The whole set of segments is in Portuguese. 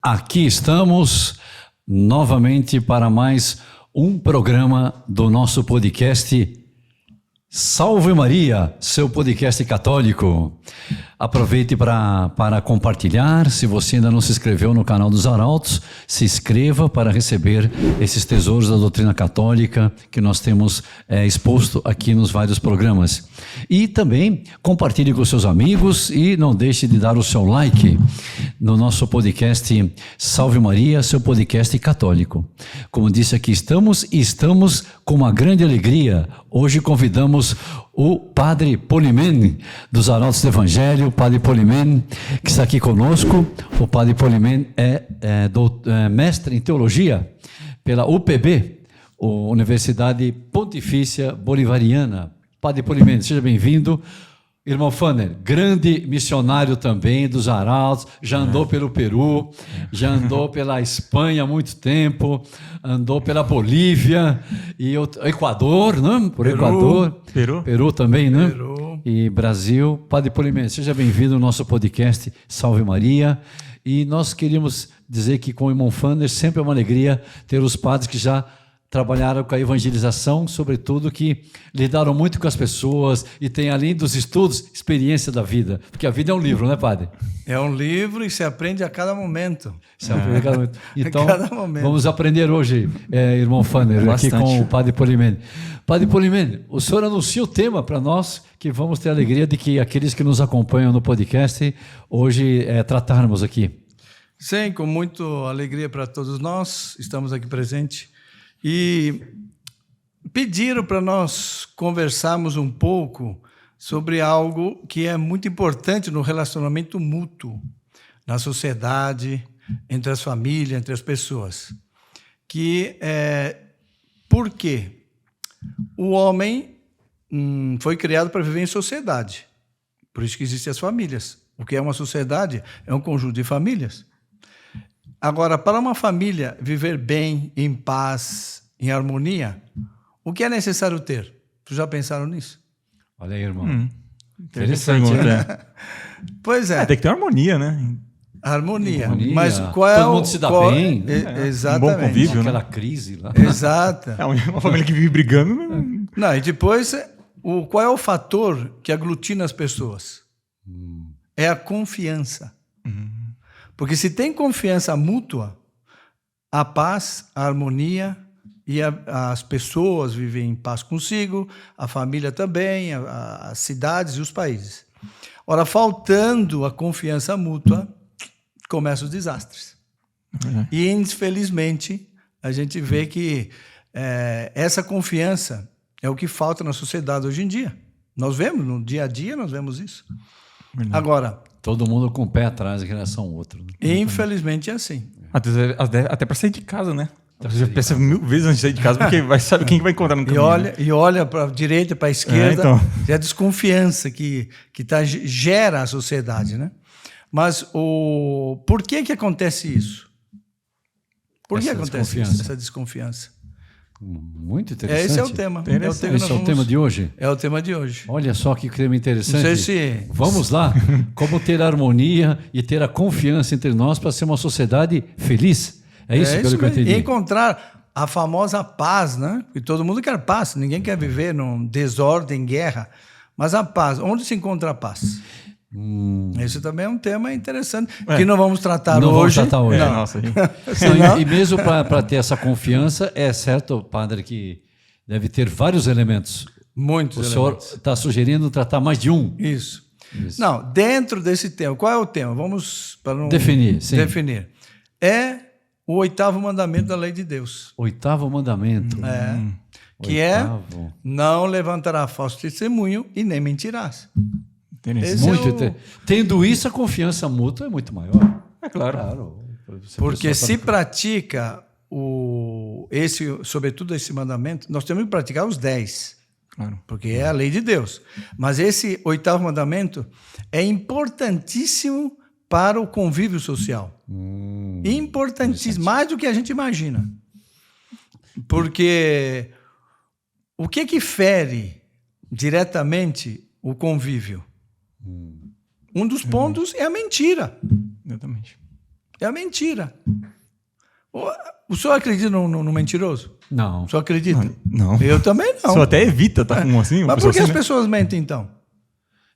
Aqui estamos novamente para mais um programa do nosso podcast Salve Maria, seu podcast católico. Aproveite para compartilhar. Se você ainda não se inscreveu no canal dos Arautos, se inscreva para receber esses tesouros da doutrina católica que nós temos exposto aqui nos vários programas. E também compartilhe com seus amigos e não deixe de dar o seu like no nosso podcast Salve Maria, seu podcast católico. Como disse, aqui estamos com uma grande alegria. Hoje convidamos o Padre Polimene, dos Arautos do Evangelho, o Padre Polimene, que está aqui conosco. O Padre Polimene é mestre em teologia pela UPB, Universidade Pontifícia Bolivariana. Padre Polimene, seja bem-vindo. Irmão Fanner, grande missionário também dos Arautos, já andou pelo Peru, já andou pela Espanha há muito tempo, andou pela Bolívia e o Equador, né? Por Equador. Peru também, né? Peru. E Brasil. Padre Polimene, seja bem-vindo ao nosso podcast Salve Maria. E nós queríamos dizer que com o irmão Fanner sempre é uma alegria ter os padres que já trabalharam com a evangelização, sobretudo que lidaram muito com as pessoas e tem, além dos estudos, experiência da vida. Porque a vida é um livro, né, padre? É um livro e se aprende a cada momento. Se aprende a cada momento. Então, cada momento. Vamos aprender hoje, irmão Fanner, aqui com o Padre Polimene. Padre Polimene, o senhor anuncia o tema para nós, que vamos ter a alegria de que aqueles que nos acompanham no podcast, hoje tratarmos aqui. Sim, com muita alegria para todos nós, estamos aqui presentes. E pediram para nós conversarmos um pouco sobre algo que é muito importante no relacionamento mútuo, na sociedade, entre as famílias, entre as pessoas. Que é por quê? O homem foi criado para viver em sociedade. Por isso que existem as famílias. O que é uma sociedade? É um conjunto de famílias. Agora, para uma família viver bem, em paz, em harmonia, o que é necessário ter? Vocês já pensaram nisso? Olha aí, irmão. Interessante, né? Pois é. Tem que ter harmonia, né? Harmonia. Mas qual é todo mundo se dá bem. Exatamente. Um bom convívio, né? Aquela crise lá. Exato. É uma família que vive brigando. Não, e depois, qual é o fator que aglutina as pessoas? É a confiança. Porque se tem confiança mútua, a paz, a harmonia e as pessoas vivem em paz consigo, a família também, as cidades e os países. Ora, faltando a confiança mútua, começam os desastres. E, infelizmente, a gente vê que essa confiança é o que falta na sociedade hoje em dia. Nós vemos, no dia a dia, nós vemos isso. Agora, todo mundo com o pé atrás em relação ao outro. Né? Infelizmente é assim. Até para sair de casa, né? Você já pensa 1000 vezes antes de sair de casa, porque vai saber quem vai encontrar no caminho. E olha para a direita, para a esquerda, é a desconfiança que gera a sociedade, né? Mas por que acontece isso? Por que acontece isso, essa desconfiança? Muito interessante. Esse é o tema. Esse é o tema de hoje? É o tema de hoje. Olha só que tema interessante. Não sei se... Vamos lá. Como ter harmonia e ter a confiança entre nós para ser uma sociedade feliz. É isso que eu entendi. E encontrar a famosa paz, né? Porque todo mundo quer paz. Ninguém quer viver num desordem, guerra. Mas a paz. Onde se encontra a paz? Esse também é um tema interessante, que não vamos tratar hoje. Vamos tratar hoje. Nossa, e mesmo para ter essa confiança, é certo, padre, que deve ter vários elementos. Muitos elementos. O senhor está sugerindo tratar mais de um. Isso. Não, dentro desse tema, qual é o tema? Vamos para definir. Sim. Definir. É o 8º mandamento da lei de Deus. 8º mandamento. Que não levantará falso testemunho e nem mentirás. Tendo isso, a confiança mútua é muito maior. É claro. Porque se pratica sobretudo esse mandamento, nós temos que praticar os 10. Claro. Porque é a lei de Deus. Mas esse 8º mandamento é importantíssimo para o convívio social. Importantíssimo, mais do que a gente imagina. Porque o que fere diretamente o convívio? Um dos pontos é a mentira. Exatamente. É a mentira. O senhor acredita no mentiroso? Não. O senhor acredita? Não. Eu também não. O senhor até evita estar com um assim? Mas por que as pessoas mentem, então?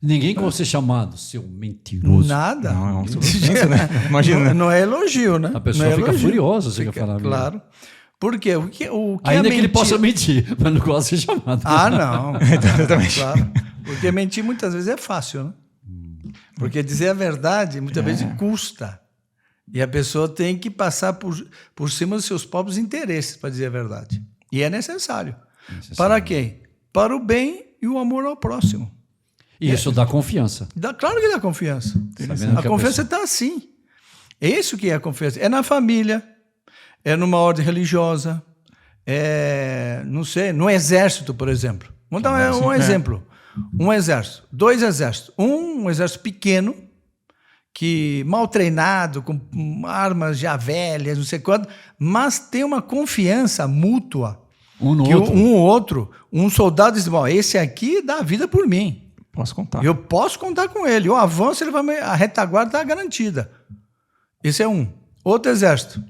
Ninguém quer ser chamado, seu mentiroso. Nada. Não, é uma substância, né? Imagina. Não é elogio, né? A pessoa não é fica elogio. furiosa se você falar. Claro. Por quê? O que Ainda é que ele possa mentir, mas não gosta de ser chamado. Ah, não. Exatamente. Claro. Porque mentir muitas vezes é fácil, né? Porque dizer a verdade muitas vezes custa. E a pessoa tem que passar por cima dos seus próprios interesses para dizer a verdade. E é necessário. Para quem? Para o bem e o amor ao próximo. E isso dá confiança. Claro que dá confiança. Sabendo A que confiança está assim. É isso que é a confiança. É na família, é numa ordem religiosa, não sei, no exército, por exemplo. Vamos dar um exemplo. Um exército, 2 exércitos. Um exército pequeno, que mal treinado, com armas já velhas, não sei quanto, mas tem uma confiança mútua. Um outro, um soldado diz, bom, esse aqui dá a vida por mim. Posso contar. Eu posso contar com ele. Eu avanço, a retaguarda está garantida. Esse é um. Outro exército.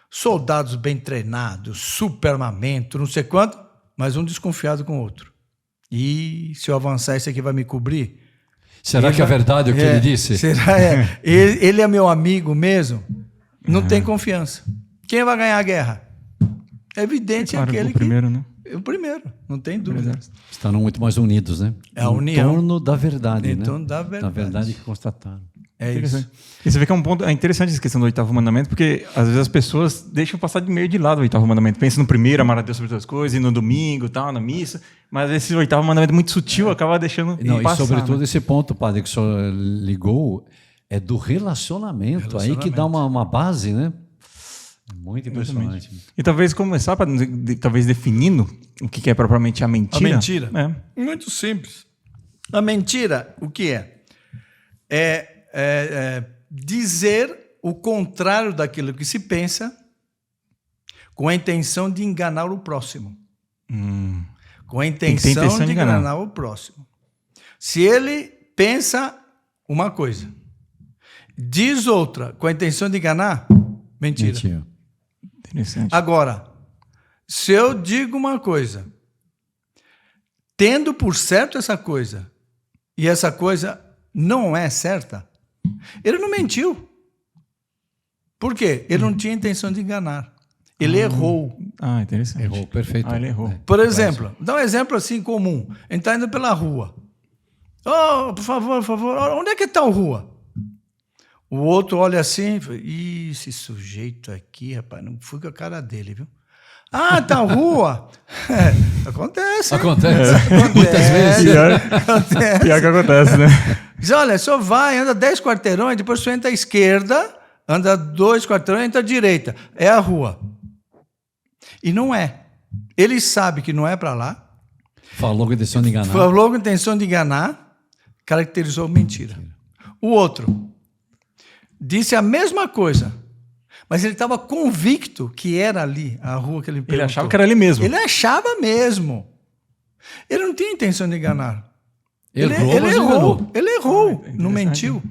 Soldados bem treinados, super armamento, não sei quanto, mas um desconfiado com o outro. E se eu avançar, esse aqui vai me cobrir? Será que é verdade o que ele disse? Será? Ele é meu amigo mesmo? Não tem confiança. Quem vai ganhar a guerra? É evidente, claro, aquele o primeiro, né? O primeiro, não tem dúvida. Estão muito mais unidos, né? É a união. Em torno da verdade, Em né? torno da verdade. Da verdade que constataram. É isso. E você vê que é um ponto interessante essa questão do 8º mandamento, porque às vezes as pessoas deixam passar de meio de lado o 8º mandamento. Pensam no primeiro, amar a Deus sobre todas as coisas, e no domingo, tal, na missa, mas esse 8º mandamento muito sutil acaba deixando passar. E sobretudo né? esse ponto, padre, que o senhor ligou, é do relacionamento. Aí que dá uma base, né? Muito impressionante. E talvez começar, talvez definindo o que é propriamente a mentira. A mentira? Muito simples. A mentira, o que é? É dizer o contrário daquilo que se pensa com a intenção de enganar o próximo. Com a intenção de enganar o próximo. Se ele pensa uma coisa, diz outra com a intenção de enganar, mentira. Interessante. Agora, se eu digo uma coisa, tendo por certo essa coisa, e essa coisa não é certa, ele não mentiu. Por quê? Ele não tinha intenção de enganar. Ele errou. Ah, interessante. Errou, perfeito. Ele errou. Por exemplo, dá um exemplo assim comum. A gente está indo pela rua. Oh, por favor, onde é que está a rua? O outro olha assim e fala, esse sujeito aqui, rapaz, não fui com a cara dele, viu? Ah, tá a rua? Acontece. Acontece. Muitas vezes. Pior que acontece, né? Diz, olha, só vai, anda 10 quarteirões, depois você entra à esquerda, anda 2 quarteirões, entra à direita. É a rua. E não é. Ele sabe que não é para lá. Falou com a intenção de enganar. Falou com a intenção de enganar, caracterizou mentira. O outro disse a mesma coisa, mas ele estava convicto que era ali a rua que ele perguntou. Ele achava que era ali mesmo. Ele achava mesmo. Ele não tinha intenção de enganar. Ele errou, não mentiu.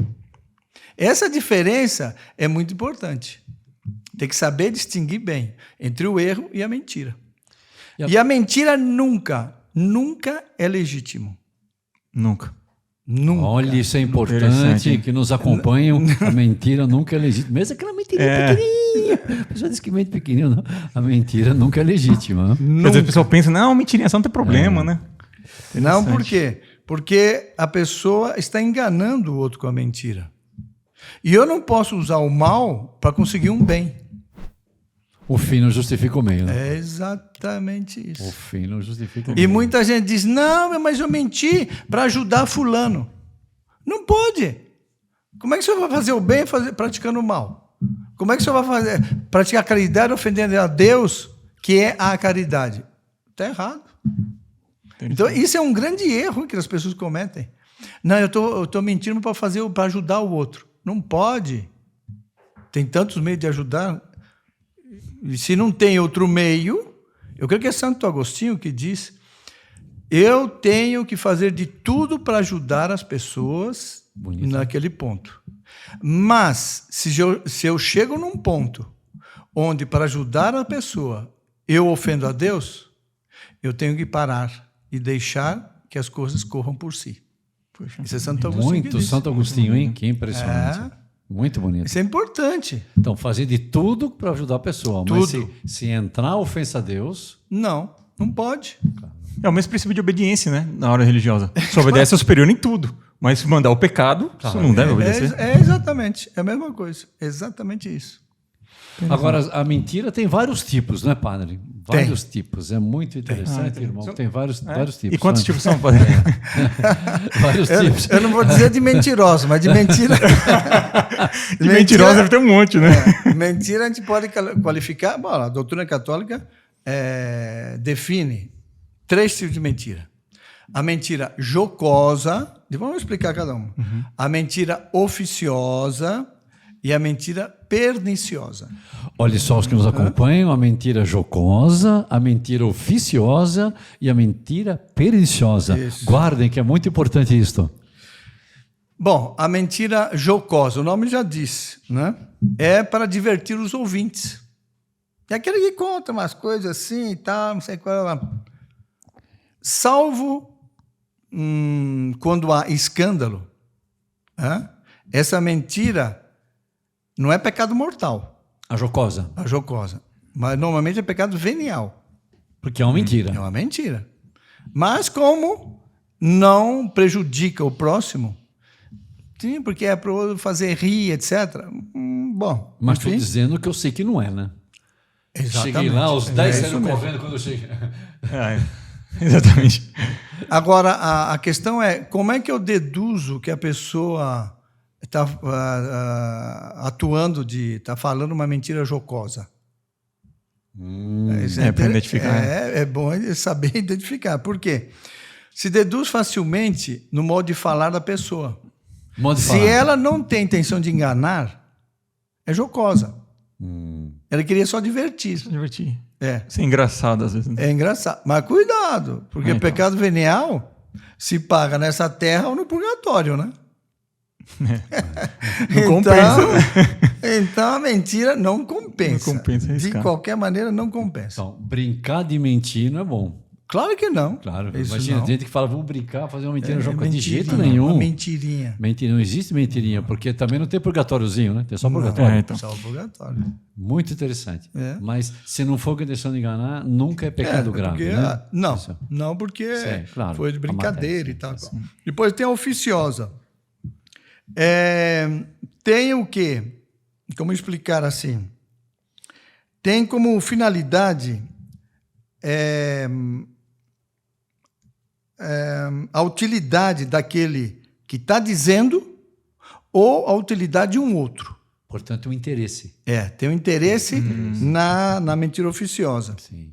Essa diferença é muito importante. Tem que saber distinguir bem entre o erro e a mentira. E a mentira nunca é legítimo. Nunca. Olha, isso é importante, que nos acompanham. A mentira nunca é legítima. Mesmo aquela mentirinha pequenininha. A pessoa diz que mente pequenininha, não. A mentira nunca é legítima. Às vezes a pessoa pensa, não, mentirinha só não tem problema, né? Não, por quê? Porque a pessoa está enganando o outro com a mentira. E eu não posso usar o mal para conseguir um bem. O fim não justifica o meio, né? É exatamente isso. O fim não justifica o meio. E muita gente diz, não, mas eu menti para ajudar fulano. Não pode. Como é que o senhor vai fazer o bem praticando o mal? Como é que o senhor vai praticar a caridade ofendendo a Deus, que é a caridade? Está errado. Então, isso é um grande erro que as pessoas cometem. Não, eu tô mentindo para ajudar o outro. Não pode. Tem tantos meios de ajudar. E se não tem outro meio, eu creio que é Santo Agostinho que diz, eu tenho que fazer de tudo para ajudar as pessoas naquele ponto. Mas, se eu chego num ponto onde, para ajudar a pessoa, eu ofendo a Deus, eu tenho que parar e deixar que as coisas corram por si. Poxa, Isso é Santo Agostinho que Muito diz. Santo Agostinho, hein? Que impressionante. Muito bonito. Isso é importante. Então, fazer de tudo para ajudar a pessoa. Mas Tudo. se entrar a ofensa a Deus, Não pode. É o mesmo princípio de obediência, né? Na hora religiosa. Você obedece ao superior em tudo. Mas se mandar o pecado, você não deve obedecer. É exatamente. É a mesma coisa. Exatamente isso. agora a mentira tem vários tipos, né, padre? Vários tipos. É muito interessante, irmão. Tem vários tipos. E quantos né? tipos são, padre? Vários tipos. Eu não vou dizer de mentiroso, mas de mentira. De mentirosa deve ter um monte, né? Mentira a gente pode qualificar. Bom, a doutrina católica define 3 tipos de mentira. A mentira jocosa, vamos explicar cada uma. A mentira oficiosa e a mentira perniciosa. Olha só os que nos acompanham: a mentira jocosa, a mentira oficiosa e a mentira perniciosa. Isso. Guardem que é muito importante isto. Bom, a mentira jocosa, o nome já disse, né? É para divertir os ouvintes. É aquele que conta umas coisas assim e tal, não sei qual é. Salvo quando há escândalo, essa mentira não é pecado mortal, A jocosa. a jocosa, mas normalmente é pecado venial. Porque é uma mentira. É uma mentira. Mas como não prejudica o próximo, sim, porque é para fazer rir, etc. Bom, Mas estou enfim. dizendo que eu sei que não é, né? Exatamente. Cheguei lá, os 10 isso saíram mesmo. correndo quando eu cheguei. Exatamente. Agora, a questão é, como é que eu deduzo que a pessoa está atuando, está falando uma mentira jocosa? Para identificar. É bom saber identificar. Por quê? Se deduz facilmente no modo de falar da pessoa. Modo de Se falar. ela não tem intenção de enganar, é jocosa. Ela queria só divertir. Divertir. É. Isso é engraçado às vezes. Né? É engraçado. Mas cuidado, porque Então. pecado venial se paga nessa terra ou no purgatório, né? Não compensa. Então a mentira não compensa. Não compensa De arriscar. qualquer maneira, não compensa. Então, brincar de mentir não é bom. Claro que não. Claro. Isso Imagina não. gente que fala, vamos brincar, fazer uma mentira jocosa. De Mentirinha, jeito nenhum. Uma mentirinha. Mentira, não existe mentirinha, porque também não tem purgatóriozinho, né? Tem só purgatório. Então. Só o purgatório. Muito interessante. É. Mas se não for com a intenção de enganar, nunca é pecado grave. Porque, Né? não, Isso. não porque Sim, claro. foi de brincadeira A e tal. matéria, Depois tem a oficiosa. Tem o quê? Como explicar assim? Tem como finalidade a utilidade daquele que está dizendo ou a utilidade de um outro. Portanto, o interesse. Tem um interesse na mentira oficiosa. Sim.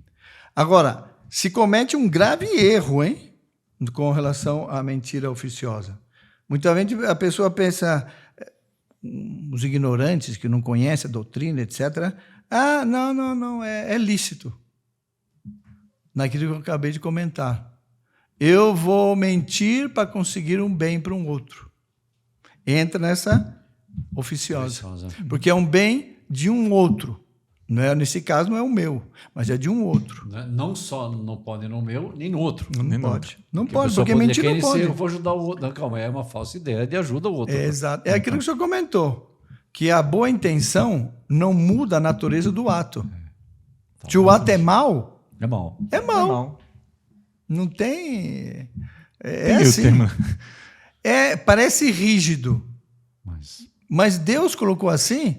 Agora, se comete um grave erro, hein, com relação à mentira oficiosa. Muitas vezes a pessoa pensa, os ignorantes que não conhecem a doutrina, etc. Não, é lícito. Naquilo que eu acabei de comentar. Eu vou mentir para conseguir um bem para um outro. Entra nessa oficiosa. Porque é um bem de um outro. Não é, nesse caso, não é o meu, mas é de um outro. Não só não pode no meu, nem no outro. Não pode. Não Porque a pode, pessoa porque poderia mentir não querer pode. ser, eu vou ajudar o outro. Não, calma, é uma falsa ideia de ajuda o outro. Exato. É aquilo que o senhor comentou, que a boa intenção não muda a natureza do ato. Se o ato é mau, É mal. é mau. Não tem... É Tem o assim. tema. Parece rígido, Mas... mas Deus colocou assim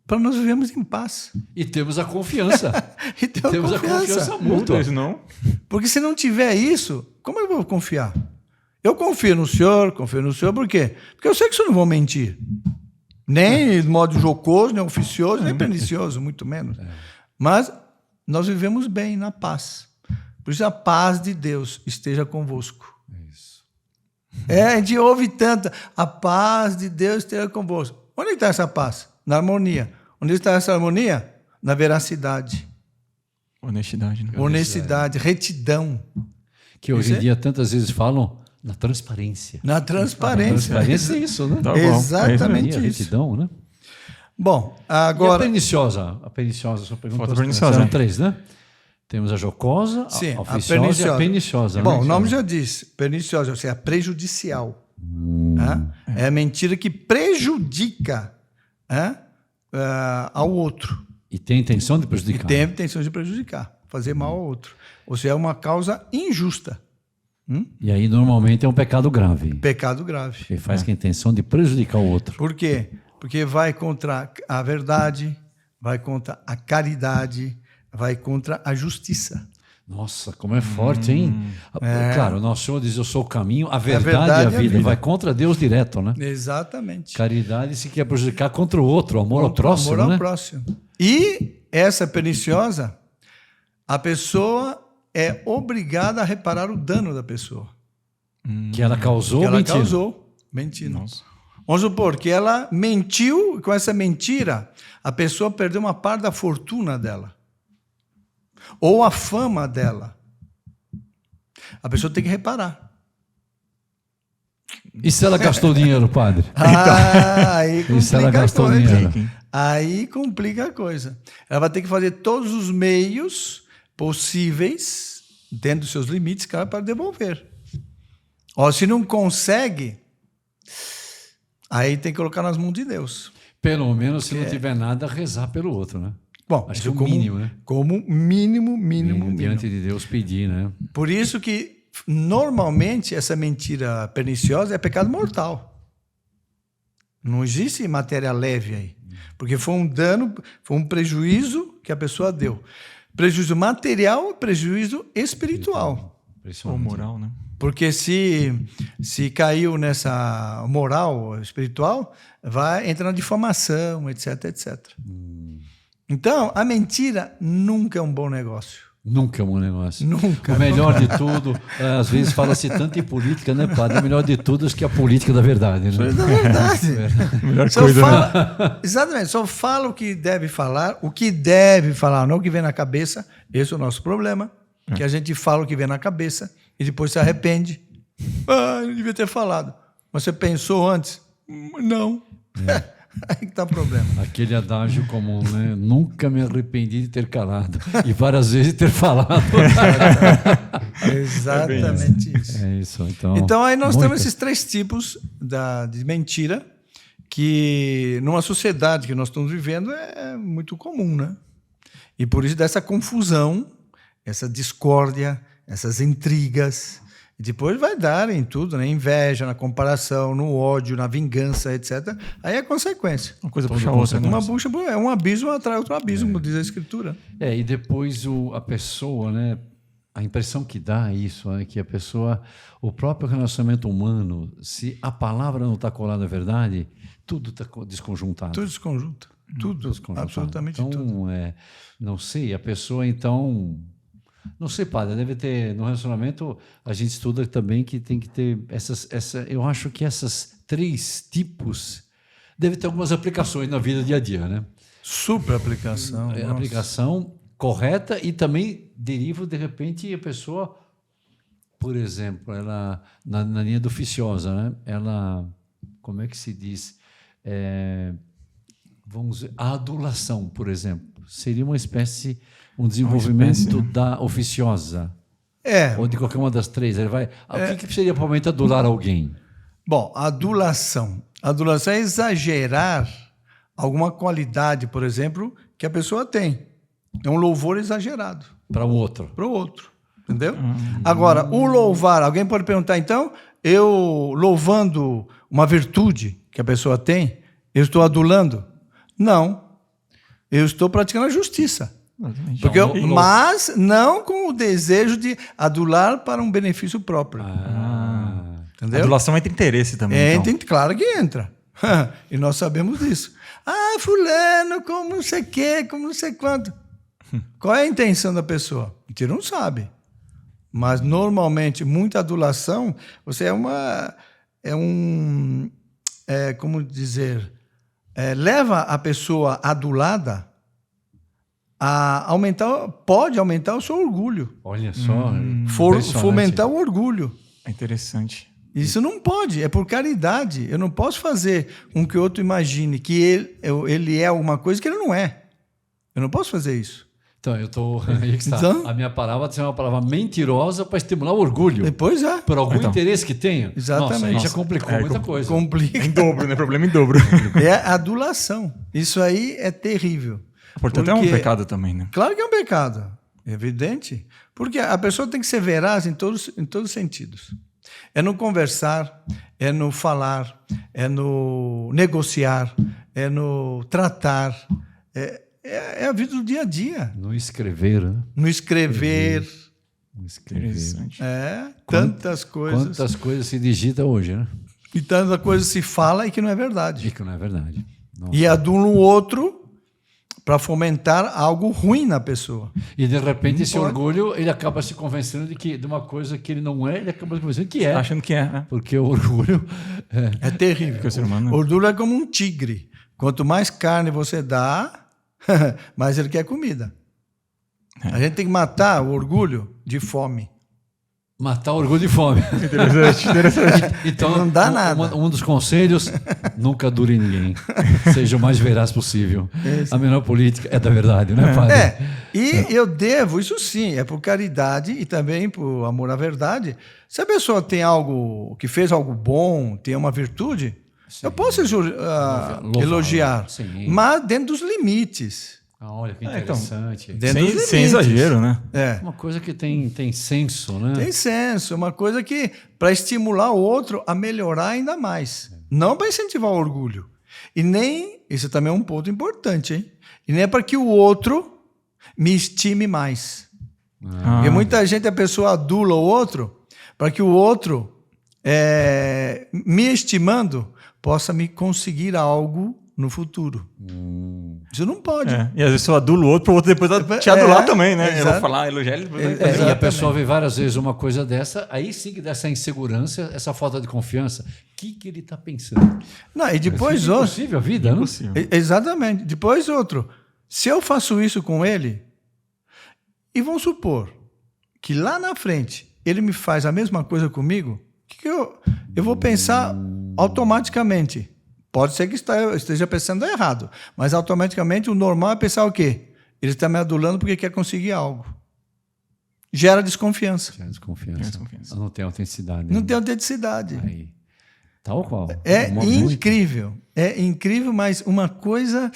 para nós vivermos em paz. E temos a confiança. E Temos a confiança mútua. Mútuas, não? Porque se não tiver isso, como eu vou confiar? Eu confio no senhor por quê? Porque eu sei que o senhor não vai mentir. Nem de modo jocoso, nem oficioso, nem pernicioso, muito menos. Mas nós vivemos bem, na paz. Por isso a paz de Deus esteja convosco. Isso. A gente ouve tanto, a paz de Deus esteja convosco. Onde está essa paz? Na harmonia. Onde está essa harmonia? Na veracidade. Honestidade, né? Honestidade, retidão. Que hoje em dia tantas vezes falam Na transparência. Na transparência. Transparência é isso, né? Tá bom. Exatamente A isso. retidão, né? Bom, E a agora... perniciosa? A perniciosa, só perguntou. Falta a perniciosa. São 3, né? Temos a jocosa, Sim, a oficiosa e a perniciosa. Bom, né? o nome já diz, perniciosa, ou seja, a prejudicial. Né? É a mentira que prejudica, né, ao outro. E tem intenção de E prejudicar. tem a intenção de prejudicar, fazer mal ao outro. Ou seja, é uma causa injusta. E aí, normalmente, é um pecado grave. Pecado grave. Que faz com a intenção de prejudicar o outro. Por quê? Porque vai contra a verdade, vai contra a caridade, vai contra a justiça. Nossa, como é forte, hein? Claro, o nosso Senhor diz, eu sou o caminho, a verdade, verdade e a vida. Vai contra Deus direto, né? Exatamente. Caridade se quer prejudicar contra o outro, amor ao próximo, Amor ao né? próximo. E essa perniciosa, a pessoa é obrigada a reparar o dano da pessoa. Que ela causou Que ela mentira. causou mentindo. Nossa. Vamos supor que ela mentiu, e com essa mentira, a pessoa perdeu uma parte da fortuna dela. Ou a fama dela. A pessoa tem que reparar. E se ela gastou dinheiro, padre? Aí E se ela complica a gastou coisa. dinheiro? Aí complica a coisa. Ela vai ter que fazer todos os meios possíveis, dentro dos seus limites, cara, para devolver. Ó, se não consegue, aí tem que colocar nas mãos de Deus. Pelo menos, se não tiver nada, rezar pelo outro, né? Bom, Acho que é o como- mínimo, né? Como mínimo. Diante de Deus pedir, né? Por isso que, normalmente, essa mentira perniciosa é pecado mortal. Não existe matéria leve aí. Porque foi um dano, foi um prejuízo que a pessoa deu. Prejuízo material e prejuízo espiritual. Ou Impressionante. moral, né? Porque se caiu nessa moral espiritual, vai entrar na difamação, etc, etc. Então, a mentira nunca é um bom negócio. Nunca é um bom negócio. Nunca. O melhor de tudo, às vezes fala-se tanto em política, né, padre? O melhor de tudo é que a política da verdade, né? Na verdade. Melhor Só coisa, né? fala, exatamente, só fala o que deve falar, não o que vem na cabeça. Esse é o nosso problema, que a gente fala o que vem na cabeça e depois se arrepende. Ah, eu não devia ter falado. Mas você pensou antes? Não. Aí que está o problema. Aquele adágio comum, né? Nunca me arrependi de ter calado. E várias vezes de ter falado. Exatamente isso. É isso, então. Então aí nós temos muitas. esses 3 tipos de mentira que numa sociedade que nós estamos vivendo é muito comum, né? E por isso dessa confusão, essa discórdia, essas intrigas, e depois vai dar em tudo, né? Inveja, na comparação, no ódio, na vingança, etc. Aí é consequência. Uma coisa puxa a outra, né? Uma bucha, é um abismo atrai outro abismo, como diz a Escritura. E depois a pessoa, né? A impressão que dá é isso, é que a pessoa, o próprio relacionamento humano, se a palavra não está colada à verdade, tudo está desconjuntado. Tudo desconjunta. Tudo, Desconjuntado. absolutamente então, tudo. Não sei, a pessoa então... Não sei, padre, deve ter... No relacionamento, a gente estuda também que tem que ter eu acho que essas 3 tipos devem ter algumas aplicações na vida dia a dia, né? Super aplicação. A nossa. aplicação correta e também deriva, de repente, a pessoa, por exemplo, ela na linha do oficiosa, né? Ela, como é que se diz? Vamos dizer, a adulação, por exemplo, seria um desenvolvimento da oficiosa. Ou de qualquer uma das 3. Ele vai. O que seria provavelmente adular alguém? Bom, adulação. Adulação é exagerar alguma qualidade, por exemplo, que a pessoa tem. É um louvor exagerado Para o outro. para o outro. Entendeu? Agora, o louvar, alguém pode perguntar, então, eu louvando uma virtude que a pessoa tem, eu estou adulando? Não. Eu estou praticando a justiça. Exatamente. Porque Então, mas não com o desejo de adular para um benefício próprio. Entendeu? Adulação entra interesse também. Então. Claro que entra. E nós sabemos disso. Ah, fulano, como não sei o quê, como não sei quanto. Qual é a intenção da pessoa? A gente não sabe. Mas, normalmente, muita adulação, você como dizer, leva a pessoa adulada a pode aumentar o seu orgulho. Olha só. Fomentar o orgulho. É interessante. Isso não pode, é por caridade. Eu não posso fazer com que o outro imagine que ele é alguma coisa que ele não é. Eu não posso fazer isso. Então, eu estou. Aí que está. Então? A minha palavra é uma palavra mentirosa para estimular o orgulho. Depois é. Por algum interesse que tenha. Exatamente. Nossa, aí já Nossa, complicou muita coisa. Complica. Em dobro, né? Problema em dobro. É adulação. Isso aí é terrível. Portanto, é um pecado também, né? Claro que é um pecado. É evidente. Porque a pessoa tem que ser veraz em todos os sentidos. É no conversar, é no falar, é no negociar, é no tratar. É a vida do dia a dia. No escrever, né? No escrever. No escrever. Interessante. Tantas coisas. Quantas coisas se digita hoje, né? E tanta coisa se fala e que não é E verdade. que não é verdade. Nossa. E adula o outro para fomentar algo ruim na pessoa. E de repente Não esse pode. orgulho, ele acaba se convencendo de uma coisa que ele não é, ele acaba se convencendo que é. Achando que é, né? Porque o orgulho É terrível. Porque o ser humano... Orgulho é como um tigre. Quanto mais carne você dá, mais ele quer comida. A gente tem que matar o orgulho de fome. matar o orgulho de fome. Interessante. Então, Não dá nada. Um dos conselhos, nunca dure ninguém. Seja o mais veraz possível. A melhor política é da verdade, não é, padre? E eu devo, isso sim, é por caridade e também por amor à verdade. Se a pessoa tem algo, que fez algo bom, tem uma virtude, eu posso elogiar, Sim. mas dentro dos limites. Olha que interessante. Dentro dos limites. Sem exagero, né? É. Uma coisa que tem senso, né? Tem senso, uma coisa que para estimular o outro a melhorar ainda mais. Não para incentivar o orgulho. E nem, isso também é um ponto importante, hein? E nem é para que o outro me estime mais. Porque muita gente, a pessoa adula o outro para que o outro, me estimando, possa me conseguir algo no futuro. Isso não pode. E às vezes eu adulo o outro, para o outro depois te adular também, né? exato. Eu vou falar, elogiar ele. E a pessoa vê várias vezes uma coisa dessa, aí sim que dá essa insegurança, essa falta de confiança. O que ele está pensando? Não, e depois É outro. impossível a vida, né? Impossível. Exatamente. Depois outro. Se eu faço isso com ele, e vamos supor que lá na frente ele me faz a mesma coisa comigo, que eu vou pensar automaticamente. Pode ser que esteja pensando errado, mas automaticamente o normal é pensar o quê? Ele está me adulando porque quer conseguir algo. Gera desconfiança. Já desconfiança. Não tem autenticidade. Não tem autenticidade. Aí. Tal qual. É incrível. É incrível, mas uma coisa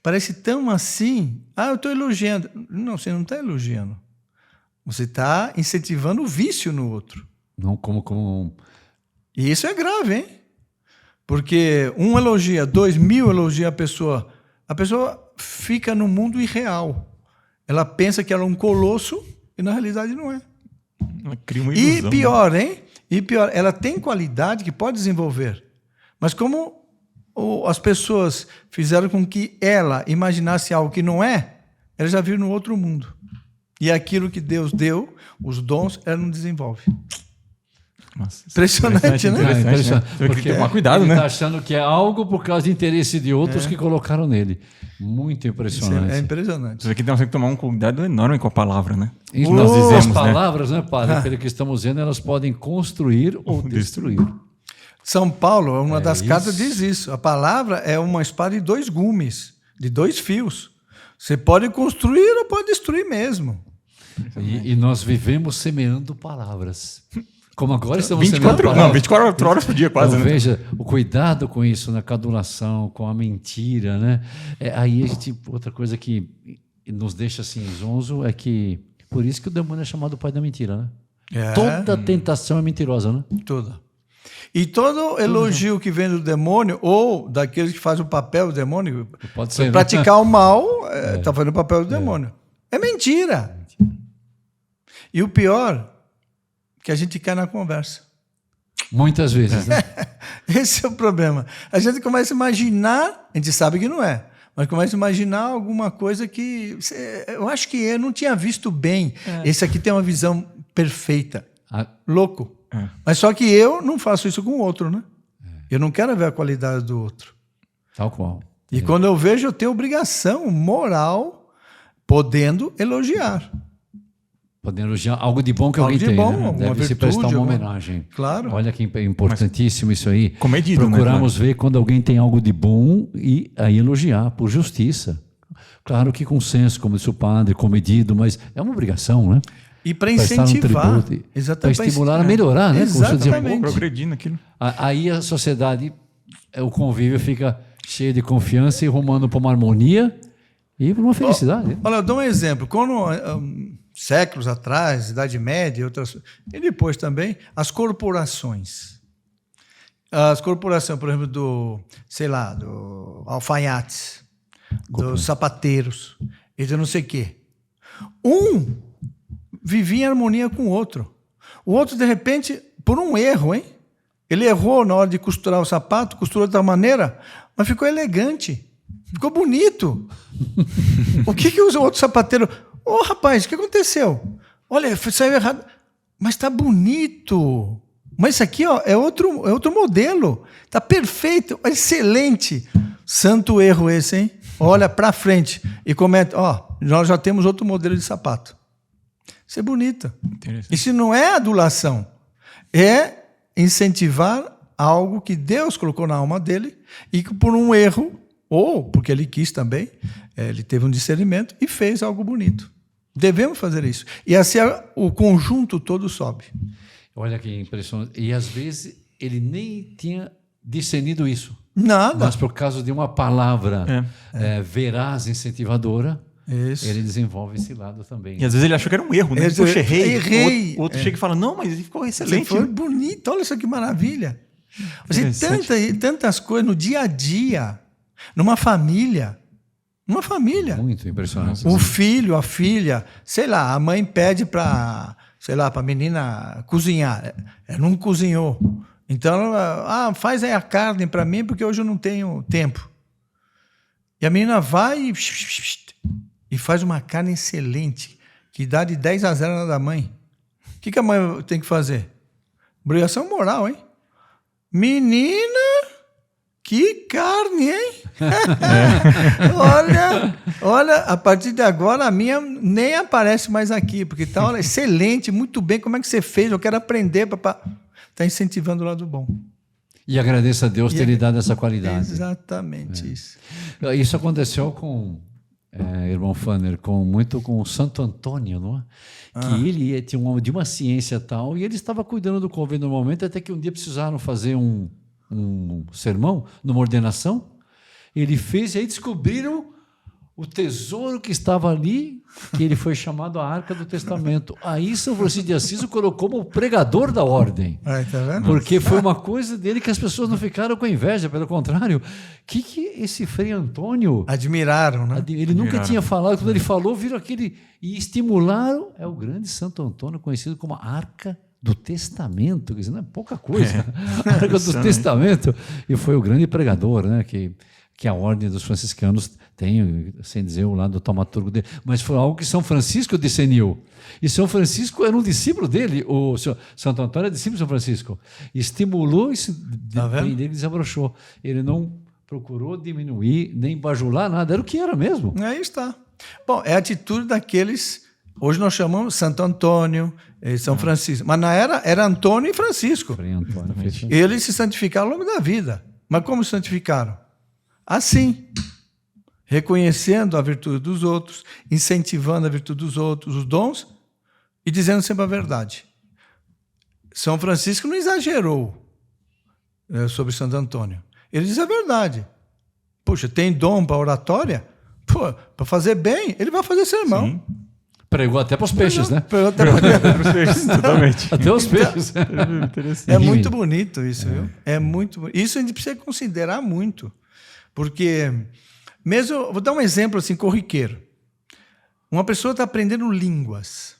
parece tão assim. Eu estou elogiando. Não, você não está elogiando. Você está incentivando o vício no outro. Não como... E isso é grave, hein? Porque 1 elogia, 2.000 elogia a pessoa fica no mundo irreal. Ela pensa que ela é um colosso e na realidade não é. Ela cria uma ilusão. E pior, hein? E pior, ela tem qualidade que pode desenvolver. Mas como as pessoas fizeram com que ela imaginasse algo que não é, ela já viu no outro mundo. E aquilo que Deus deu, os dons, ela não desenvolve. Nossa, Impressionante, né? Impressionante. Tem que tomar cuidado, ele né? está achando que é algo por causa de interesse de outros que colocaram nele. Muito impressionante. É impressionante. Isso aqui nós temos que tomar um cuidado enorme com a palavra, né? E Nós as dizemos, né? palavras, né, padre, pelo que estamos vendo, elas podem construir ou destruir. São Paulo, uma das isso. cartas diz isso. A palavra é uma espada de 2 gumes, de 2 fios. Você pode construir ou pode destruir mesmo. E nós vivemos semeando palavras. Como agora estamos 24 horas por dia quase, então, né? veja, o cuidado com isso, com a adulação, com a mentira, né? Aí a gente, outra coisa que nos deixa assim zonzo é que, por isso que o demônio é chamado pai da mentira, né? Toda tentação é mentirosa, né? Toda. E todo elogio que vem do demônio, ou daqueles que fazem o papel do demônio, Pode ser, né? praticar o mal, está fazendo o papel do demônio. É mentira. E o pior, que a gente cai na conversa. Muitas vezes, né? Esse é o problema. A gente começa a imaginar, a gente sabe que não é, mas começa a imaginar alguma coisa que eu acho que eu não tinha visto bem. Esse aqui tem uma visão perfeita. Louco. Mas só que eu não faço isso com o outro, né? Eu não quero ver a qualidade do outro. Tal qual. E quando eu vejo, eu tenho obrigação moral, podendo elogiar. Podendo elogiar algo de bom que Algo alguém de tem, bom, né? alguma Deve se virtude, prestar uma alguma- homenagem. Claro. Olha que é importantíssimo isso aí. Comedido, né, Procuramos ver quando alguém tem algo de bom e aí elogiar, por justiça. Claro que com senso, como disse o padre, comedido, mas é uma obrigação, né? E para Prestar um incentivar. tributo, Exatamente. para estimular a melhorar, né? Como você dizia, Exatamente. Progredir naquilo. aí a sociedade, o convívio fica cheio de confiança e rumando para uma harmonia e para uma felicidade. Olha, eu dou um exemplo. Quando, séculos atrás, Idade Média, e depois também, as corporações. As corporações, por exemplo, do alfaiates, dos sapateiros, e de não sei o quê. Um vivia em harmonia com o outro. O outro, de repente, por um erro, hein? Ele errou na hora de costurar o sapato, costurou de tal maneira, mas ficou elegante. Ficou bonito. O que o outro sapateiro... Ô, rapaz, o que aconteceu? Olha, saiu errado. Mas tá bonito. Mas isso aqui, ó, é outro modelo. Tá perfeito, excelente. Santo erro esse, hein? Olha para frente e comenta, ó, nós já temos outro modelo de sapato. Isso é bonito. Isso não é adulação. É incentivar algo que Deus colocou na alma dele e que por um erro, ou porque ele quis também, ele teve um discernimento e fez algo bonito. Devemos fazer isso. E assim o conjunto todo sobe. Olha que impressionante. E às vezes ele nem tinha discernido isso. Nada. Mas por causa de uma palavra veraz, incentivadora, Isso. ele desenvolve esse lado também. E às vezes ele achou que era um erro, né? Esse- Poxa, errei. errei. O outro chega e fala, não, mas ele ficou excelente. Foi né? bonito, olha só que maravilha. Você Interessante. tantas coisas no dia a dia, numa família. Muito impressionante. O filho, a filha, sei lá, a mãe pede para, sei lá, para a menina cozinhar. Ela não cozinhou. Então, faz aí a carne para mim, porque hoje eu não tenho tempo. E a menina vai e faz uma carne excelente, que dá de 10-0 na da mãe. O que a mãe tem que fazer? Obrigação moral, hein? Menina, que carne, hein? Olha, a partir de agora a minha nem aparece mais aqui, porque tá olha, excelente, muito bem, como é que você fez? Eu quero aprender, papá. Está incentivando o lado bom. E agradeço a Deus ter lhe dado essa qualidade. Exatamente isso. Isso aconteceu com, irmão Fanner, muito com o Santo Antônio, não é? Que ele tinha de uma ciência tal, e ele estava cuidando do convento normalmente, até que um dia precisaram fazer um sermão, numa ordenação. Ele fez, e aí descobriram o tesouro que estava ali, que ele foi chamado a Arca do Testamento. Aí São Francisco de Assis o colocou como pregador da ordem. Tá vendo? Porque foi uma coisa dele que as pessoas não ficaram com inveja, pelo contrário. Que esse Frei Antônio... Admiraram, né? Ele nunca tinha falado, quando ele falou, viram aquele... E estimularam, é o grande Santo Antônio, conhecido como a Arca do Testamento, quer dizer, não é pouca coisa. A Arca do Testamento. E foi o grande pregador, né, que a ordem dos franciscanos tem, sem dizer o lado taumaturgo dele, mas foi algo que São Francisco discerniu. E São Francisco era um discípulo dele, o Santo Antônio é discípulo de São Francisco. Estimulou isso, dele desabrochou. Ele não procurou diminuir, nem bajular nada, era o que era mesmo. Aí está. Bom, é a atitude daqueles, hoje nós chamamos Santo Antônio, São Francisco, mas na era Antônio e Francisco. Frei Antônio fez isso. Eles se santificaram ao longo da vida. Mas como se santificaram? Assim, reconhecendo a virtude dos outros, incentivando a virtude dos outros, os dons, e dizendo sempre a verdade. São Francisco não exagerou sobre Santo Antônio. Ele diz a verdade. Puxa, tem dom para oratória? Para fazer bem, ele vai fazer sermão. Sim. Pregou até para os peixes, né? Pregou até pra... Totalmente. Até os peixes. É muito bonito isso, viu? É muito bonito. Isso a gente precisa considerar muito. Porque, mesmo, vou dar um exemplo assim, corriqueiro. Uma pessoa está aprendendo línguas.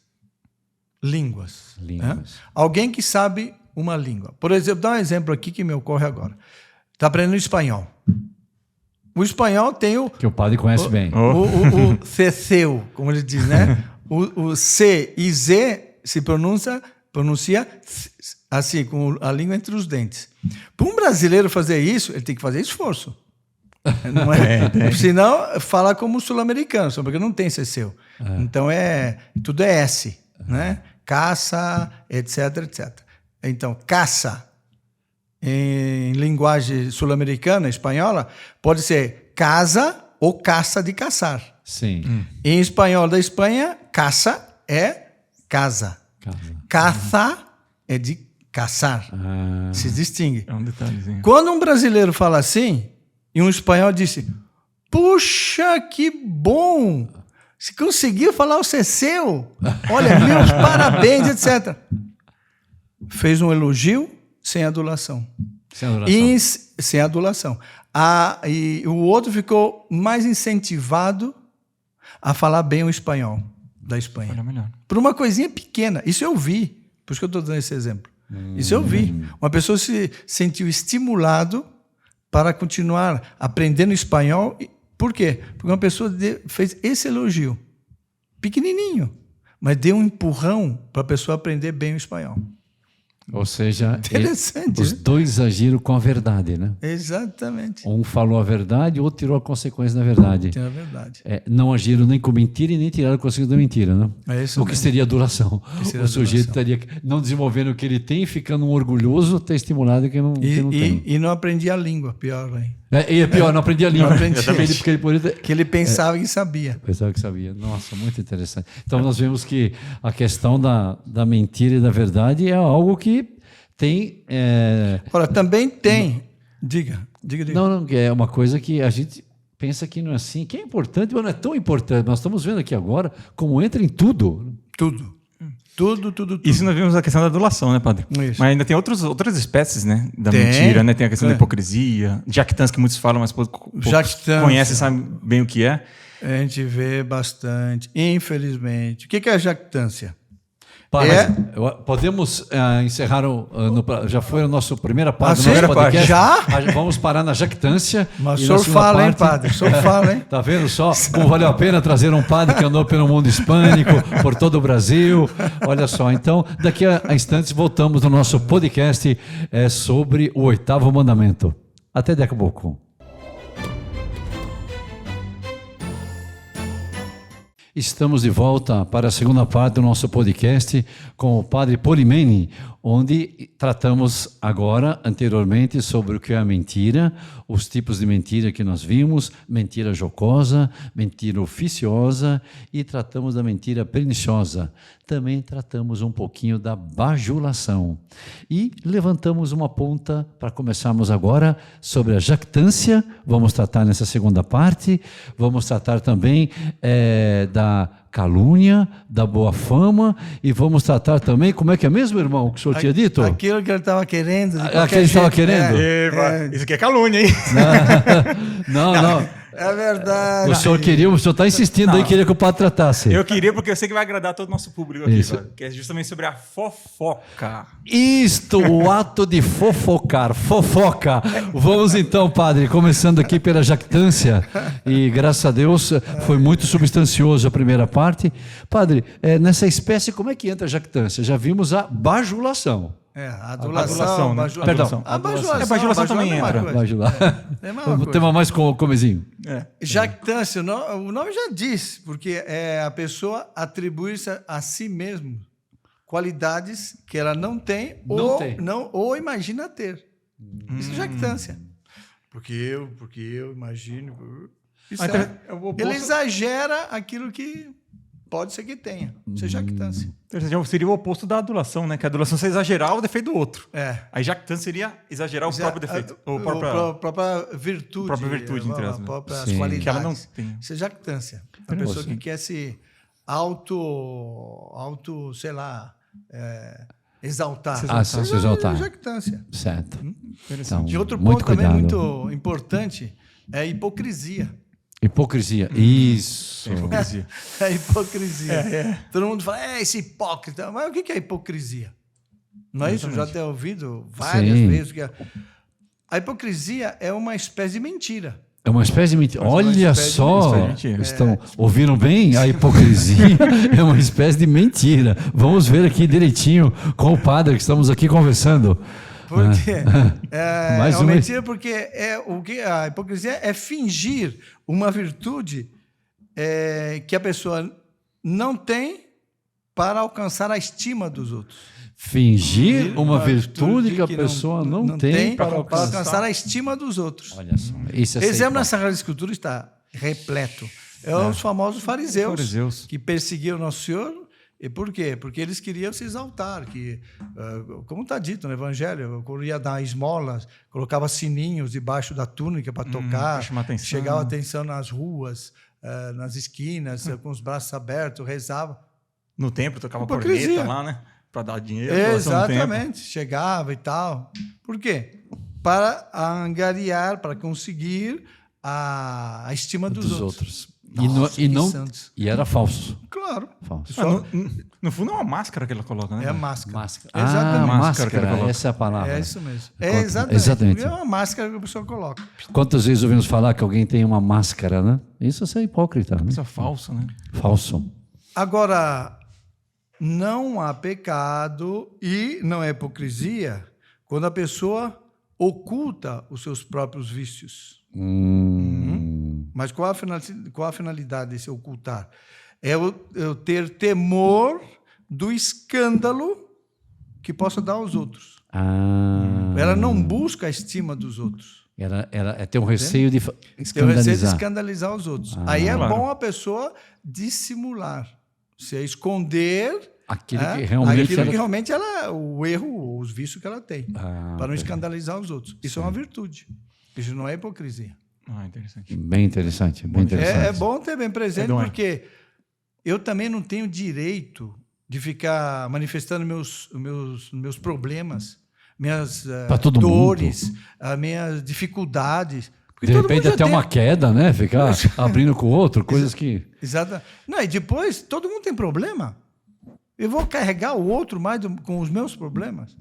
Línguas. Né? Alguém que sabe uma língua. Por exemplo, dá um exemplo aqui que me ocorre agora. Está aprendendo espanhol. O espanhol tem o... Que o padre conhece bem. O ceceu, como ele diz, né? O C e Z se pronuncia assim, com a língua entre os dentes. Para um brasileiro fazer isso, ele tem que fazer esforço. Não é? Senão, fala como sul-americano, porque não tem ceceu. Então, tudo é S. né? Caça, etc, etc. Então, caça, em linguagem sul-americana, espanhola, pode ser casa ou caça de caçar. Sim. Em espanhol da Espanha, caça é casa. Caça é de caçar. Se distingue. É um detalhezinho. Quando um brasileiro fala assim, e um espanhol disse: puxa, que bom! Se conseguiu falar o seu, olha, meus parabéns, etc. Fez um elogio sem adulação. Sem adoração. Sem adulação. E o outro ficou mais incentivado a falar bem o espanhol da Espanha. Olha, melhor. Por uma coisinha pequena. Isso eu vi. Por isso que eu estou dando esse exemplo. Isso eu vi. Uma pessoa se sentiu estimulado para continuar aprendendo espanhol. Por quê? Porque uma pessoa fez esse elogio. Pequenininho. Mas deu um empurrão para a pessoa aprender bem o espanhol. Ou seja, Interessante, os né? dois agiram com a verdade, né? Exatamente. Um falou a verdade, o outro tirou a consequência da verdade. É a verdade. Não agiram nem com mentira e nem tiraram a consequência da mentira, né? É isso O que mesmo. seria adulação. seria O sujeito adulação. estaria não desenvolvendo o que ele tem, ficando um orgulhoso, até estimulado que não tem. E não aprendi a língua, pior aí. E é pior, não aprendi a língua. Não aprendi. Porque ele poderia ter... Que ele pensava que sabia. Pensava que sabia. Nossa, muito interessante. Então, nós vemos que a questão da mentira e da verdade é algo que tem... Agora, também tem... Diga. Não, é uma coisa que a gente pensa que não é assim, que é importante, mas não é tão importante. Nós estamos vendo aqui agora como entra em tudo. Tudo. Isso nós vimos a questão da adulação, né, padre? Isso. Mas ainda tem outras espécies, né? Da Tem. mentira, né? Tem a questão da hipocrisia, jactância que muitos falam, mas poucos conhecem, sabem bem o que é. A gente vê bastante, infelizmente. O que é jactância? Podemos encerrar já foi a nossa primeira parte do Primeira nosso podcast. Já? Vamos parar na jactância. Mas e o na senhor segunda fala, hein, parte- padre? O senhor fala, hein? Tá vendo só? Como valeu a pena trazer um padre que andou pelo mundo hispânico, por todo o Brasil. Olha só, então, daqui a instantes voltamos no nosso podcast sobre o 8º mandamento. Até daqui a pouco. Estamos de volta para a segunda parte do nosso podcast com o Padre Polimeni, onde tratamos anteriormente, sobre o que é a mentira, os tipos de mentira que nós vimos, mentira jocosa, mentira oficiosa, e tratamos da mentira perniciosa. Também tratamos um pouquinho da bajulação. E levantamos uma ponta para começarmos agora sobre a jactância. Vamos tratar nessa segunda parte. Vamos tratar também da calúnia, da boa fama, e vamos tratar também, como é que é mesmo, irmão, que o senhor tinha dito? Aquilo que ele estava querendo. Aquilo que ele estava querendo? Isso aqui é calúnia, hein? Não. É verdade. O senhor está insistindo aí, queria que o padre tratasse. Eu queria, porque eu sei que vai agradar todo o nosso público aqui, Isso. padre, que é justamente sobre a fofoca. O ato de fofocar, fofoca. Vamos então, padre, começando aqui pela jactância, e graças a Deus foi muito substancioso a primeira parte. Padre, nessa espécie, como é que entra a jactância? Já vimos a bajulação. A adulação, né? Perdão. A bajulação. Bajulação também é uma entra. coisa. Bajular. É a mesma O coisa. tema mais comezinho. Jactância, o nome já diz, porque é a pessoa atribuir-se a si mesmo qualidades que ela não tem, ou imagina ter. Isso é jactância. Porque eu imagino. Isso ele exagera aquilo que pode ser que tenha. Isso é jactância. Seria o oposto da adulação, né? Que a adulação seria exagerar o defeito do outro. Aí jactância seria exagerar o próprio defeito. A própria virtude. Própria virtude, entre aspas. As próprias Sim. qualidades. Que ela não tem. Isso é jactância. A pessoa que quer se sei lá, exaltar. Se exaltar. É jactância. Certo. Então, E outro muito ponto também cuidado. muito importante é a hipocrisia. Hipocrisia. Isso. Hipocrisia. É a hipocrisia. Todo mundo fala, esse hipócrita. Mas o que é hipocrisia? Não é isso? Eu já tenho ouvido várias Sim. vezes. A hipocrisia é uma espécie de mentira. É uma espécie de mentira. Olha espécie de só, mentira. ouviram bem? A hipocrisia é uma espécie de mentira. Vamos ver aqui direitinho com o padre que estamos aqui conversando. Porque é Mais uma uma- mentira, porque a hipocrisia é fingir uma virtude que a pessoa não tem para alcançar a estima dos outros. Fingir uma virtude que a pessoa não tem para alcançar a estima dos outros. Olha só. Isso é Exemplo na Sagrada Escritura está repleto. Os famosos fariseus que perseguiam Nosso Senhor. E por quê? Porque eles queriam se exaltar, como está dito no Evangelho, quando ia dar esmolas, colocava sininhos debaixo da túnica para tocar, chegava a atenção nas ruas, nas esquinas, com os braços abertos, rezava. No templo tocava corneta lá, né? Para dar dinheiro. Exatamente, chegava e tal. Por quê? Para angariar, para conseguir a estima dos outros. Nossa, e era falso. Claro. Falso. No fundo é uma máscara que ela coloca, né? É a máscara. Exatamente. Máscara que ela coloca. Essa é a palavra. É isso mesmo. Exatamente. É uma máscara que a pessoa coloca. Quantas vezes ouvimos falar que alguém tem uma máscara, né? Isso é hipócrita, né? Isso é falso, né? Falso. Agora, não há pecado e não é hipocrisia quando a pessoa oculta os seus próprios vícios. Mas qual a finalidade desse ocultar? É eu ter temor do escândalo que possa dar aos outros. Ela não busca a estima dos outros. Ela tem um receio de escandalizar. Tem um receio de escandalizar os outros. Aí é bom a pessoa dissimular, se esconder aquilo que realmente o erro, os vícios que ela tem, para não escandalizar os outros. Isso é uma virtude. Isso não é hipocrisia. Interessante. Bem interessante. Bem interessante. É bom ter bem presente, porque eu também não tenho direito de ficar manifestando meus problemas, minhas dores, as minhas dificuldades. De repente até uma queda, né? Ficar abrindo com o outro, coisas que... Exato. Não, e depois, todo mundo tem problema. Eu vou carregar o outro mais com os meus problemas.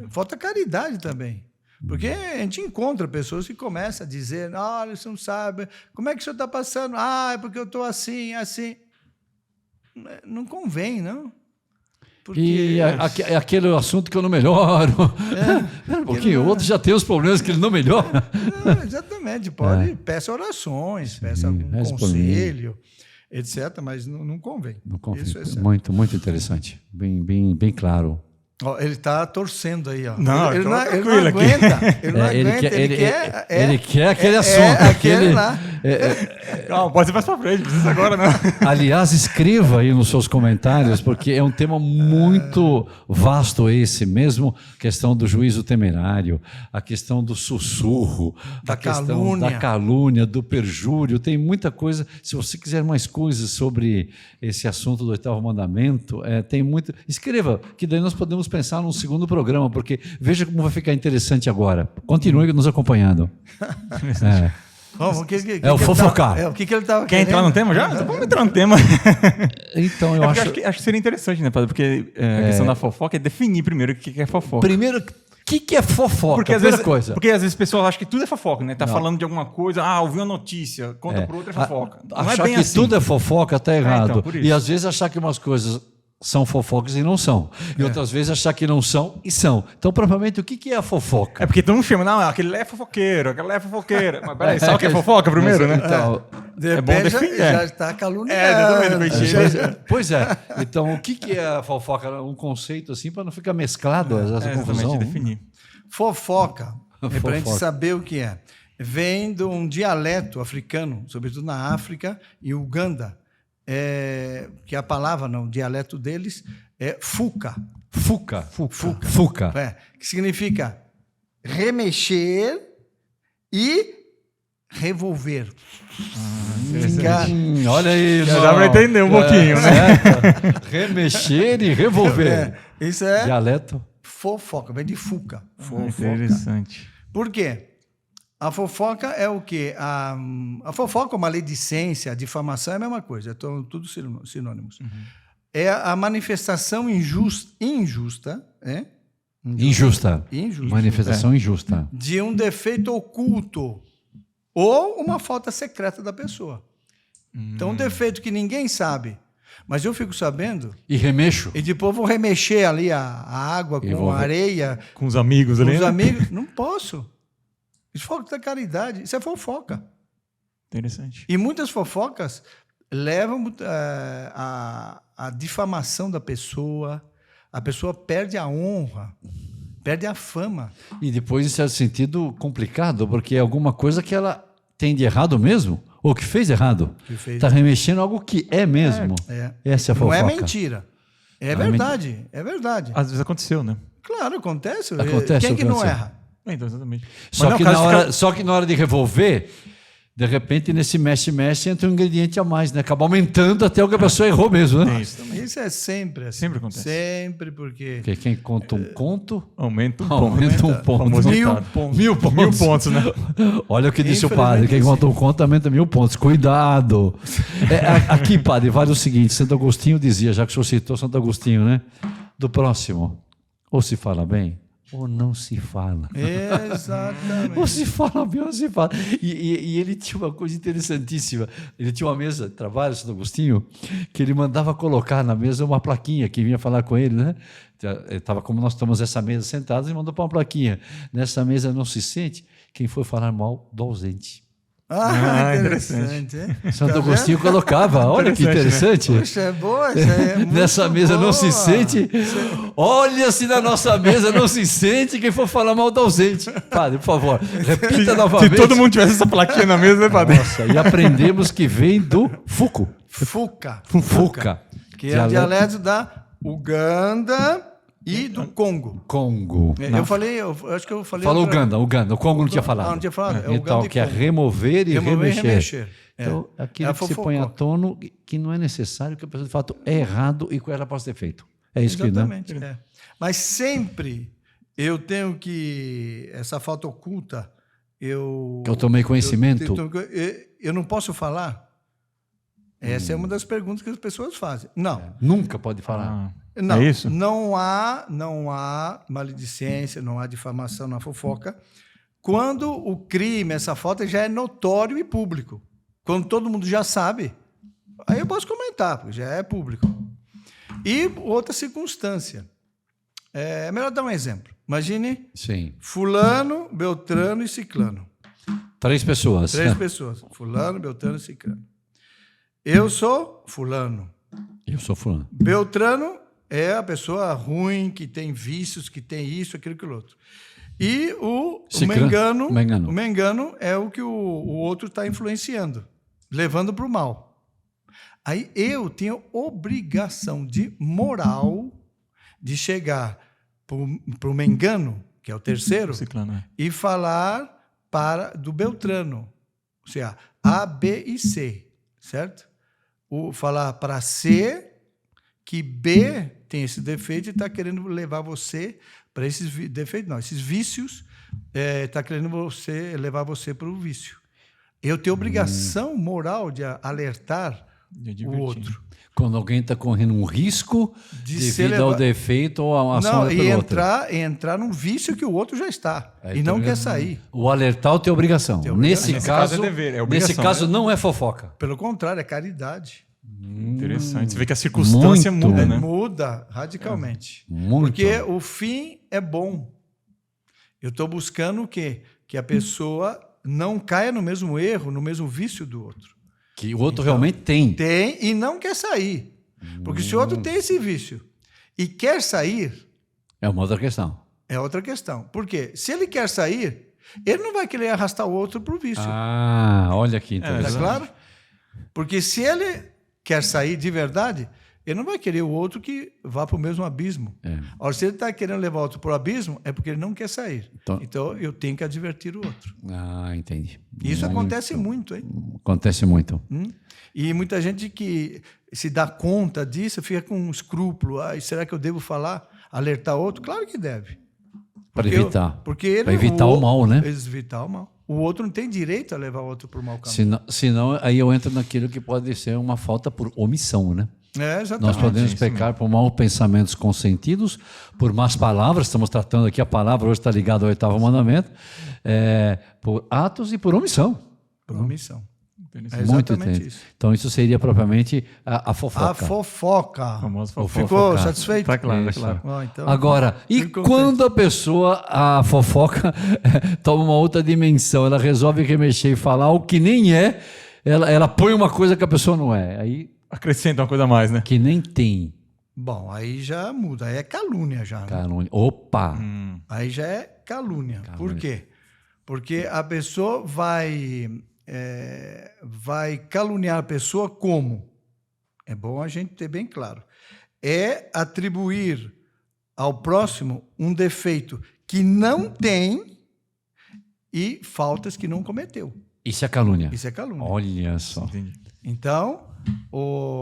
Falta caridade também. Porque a gente encontra pessoas que começam a dizer, olha, você não sabe, como é que o senhor está passando? É porque eu estou assim. Não convém, não? Porque... E é aquele assunto que eu não melhoro. Porque o outro já tem os problemas que ele não melhora. Exatamente. Peça orações, peça algum conselho, etc. Mas não convém. Não convém. Isso é certo. Muito, muito interessante. Bem claro. Ele está torcendo aí. Não, ele não aguenta. Ele quer aquele assunto. Aquele lá. Calma, pode ser mais para frente, não precisa agora, não. Aliás, escreva aí nos seus comentários, porque é um tema muito vasto esse mesmo, questão do juízo temerário, a questão do sussurro, a questão da calúnia, do perjúrio, tem muita coisa. Se você quiser mais coisas sobre esse assunto do 8º mandamento, tem muito. Escreva, que daí nós podemos pensar num segundo programa, porque veja como vai ficar interessante agora. Continue nos acompanhando. O fofocar. O que ele estava Quer entrar no tema já? Então vamos entrar no tema. Então, eu acho que seria interessante, né, padre? Porque a questão da fofoca é definir primeiro o que é fofoca. Primeiro, o que é fofoca? Porque às vezes as pessoas acham que tudo é fofoca, né? Tá falando de alguma coisa, ouviu a notícia, conta pro outro, é fofoca. Achar que assim. Tudo é fofoca tá errado. Então, e às vezes achar que umas coisas são fofocas e não são. E outras vezes achar que não são e são. Então, propriamente, o que é a fofoca? É porque todo mundo chama, não, aquele é fofoqueiro, aquela é fofoqueira. Mas peraí, sabe o que é fofoca primeiro, né? Então, é bom definir. Já está caluniando. Pois é. Então, o que é a fofoca? Um conceito assim, para não ficar mesclado essa confusão. Definir. Fofoca, para a gente saber o que é. Vem de um dialeto africano, sobretudo na África e Uganda, que a palavra, o dialeto deles, é fuca. Fuca. Que significa remexer e revolver. Olha aí. Já dá para entender um pouquinho, né? Remexer e revolver. Isso é dialeto. Fofoca, vem de fuca. Interessante. Por quê? A fofoca é o quê? A fofoca, a maledicência, a difamação é a mesma coisa, estão tudo sinônimos. É a manifestação injusta. Manifestação injusta. De um defeito oculto ou uma falta secreta da pessoa. Então, um defeito que ninguém sabe, mas eu fico sabendo. E remexo. E depois vou remexer ali a água com a areia. Com os amigos ali. Com os amigos. Não posso. Isso é falta da caridade. Isso é fofoca. Interessante. E muitas fofocas levam à difamação da pessoa. A pessoa perde a honra, perde a fama. E depois, em certo sentido, complicado, porque é alguma coisa que ela tem de errado mesmo, ou que fez errado. Está remexendo algo que é mesmo. Essa é a fofoca. Não é mentira. É verdade. É verdade. Às vezes aconteceu, né? Claro, acontece. Acontece, Quem que não acontece. erra? Então, exatamente. Só que na hora de revolver, de repente, nesse mexe-mexe, entra um ingrediente a mais, né? Acaba aumentando até o que a pessoa errou mesmo, né? Isso é sempre assim. Sempre acontece. Sempre, porque quem conta um conto... Aumenta um ponto. Mil pontos. 1000 pontos, né? Olha o que disse o padre. Quem conta um conto aumenta 1000 pontos. Cuidado. Aqui, padre, vale o seguinte. Santo Agostinho dizia, já que o senhor citou Santo Agostinho, né? Do próximo, ou se fala bem, ou não se fala. Exatamente. Ou se fala bem, ou se fala. E ele tinha uma coisa interessantíssima. Ele tinha uma mesa de trabalho, Santo Agostinho, que ele mandava colocar na mesa uma plaquinha que vinha falar com ele, né? Estava como nós estamos nessa mesa sentados, ele mandou para uma plaquinha. Nessa mesa não se sente quem for falar mal do ausente. Interessante. Santo Agostinho colocava, olha que interessante. Né? Poxa, é boa, isso é muito nessa mesa boa. Não se sente. Olha se na nossa mesa não se sente quem for falar mal do ausente. Padre, por favor, repita novamente. Se todo mundo tivesse essa plaquinha na mesa, né, padre? Nossa, e aprendemos que vem do Fuca. Que é o dialeto da Uganda e do Congo. Eu acho que eu falei... Falou Uganda. O Congo não tinha falado. Não tinha falado. Então, que é remover e remexer. Então, aquilo que se põe à tona que não é necessário, que a pessoa de fato é errado e que ela possa ter feito. É isso. Exatamente, que... Mas sempre eu tenho que... Essa falta oculta, que eu tomei conhecimento. Eu não posso falar. Essa é uma das perguntas que as pessoas fazem. Não. Nunca pode falar. Não, é isso? Não há maledicência, não há difamação, não há fofoca. Quando o crime, essa falta, já é notório e público. Quando todo mundo já sabe, aí eu posso comentar, porque já é público. E outra circunstância. É melhor dar um exemplo. Imagine fulano, beltrano e ciclano. 3 pessoas. 3 pessoas. Fulano, beltrano e ciclano. Eu sou fulano. Eu sou fulano. Beltrano é a pessoa ruim, que tem vícios, que tem isso, aquilo, aquilo outro. E o Mengano é o que o outro está influenciando, levando para o mal. Aí eu tenho obrigação de moral de chegar para o Mengano, que é o terceiro, e falar do Beltrano. Ou seja, A, B e C, certo? Falar para C que B tem esse defeito e está querendo levar você para esses defeitos, não, esses vícios, está querendo levar você para o vício. Eu tenho obrigação moral de alertar o outro. Quando alguém está correndo um risco devido ao defeito ou a ação pelo outro. Entrar num vício que o outro já está e não quer sair. O alertar tem obrigação. Nesse caso é dever, é obrigação. Nesse caso não é fofoca. Pelo contrário, é caridade. Interessante. Você vê que a circunstância muda, né? Muda radicalmente. Muito. Porque o fim é bom. Eu estou buscando o quê? Que a pessoa não caia no mesmo erro, no mesmo vício do outro. Que o outro realmente tem. Tem e não quer sair. Porque se o outro tem esse vício e quer sair... É uma outra questão. É outra questão. Por quê? Se ele quer sair, ele não vai querer arrastar o outro para o vício. Olha aqui. Está claro? Porque se ele quer sair de verdade, ele não vai querer o outro que vá para o mesmo abismo. Ora, se ele está querendo levar o outro para o abismo, é porque ele não quer sair. Então, eu tenho que advertir o outro. Entendi. Isso acontece muito, hein? Acontece muito. E muita gente que se dá conta disso, fica com um escrúpulo. Será que eu devo falar, alertar outro? Claro que deve. Para evitar. Para evitar o mal, né? Evitar o mal. O outro não tem direito a levar o outro para o mau caminho. Senão, aí eu entro naquilo que pode ser uma falta por omissão, né? Exatamente. Nós podemos pecar por maus pensamentos consentidos, por más palavras, estamos tratando aqui a palavra, hoje está ligado ao 8º mandamento, por atos e por omissão. Por omissão. É muito isso. Então, isso seria propriamente a fofoca. A fofoca. Famosa fofoca. Ficou satisfeito? Tá claro, claro. Então, agora, e quando a fofoca toma uma outra dimensão, ela resolve remexer e falar o que nem é ela põe uma coisa que a pessoa não é. Aí, Acrescenta uma coisa a mais, né? que nem tem. Bom, aí já muda, aí é calúnia já. Né? Calúnia. Opa! Aí já é calúnia. Por quê? Porque a pessoa vai caluniar a pessoa como? É bom a gente ter bem claro. É atribuir ao próximo um defeito que não tem e faltas que não cometeu. Isso é calúnia. Isso é calúnia. Olha só. Entendi. Então,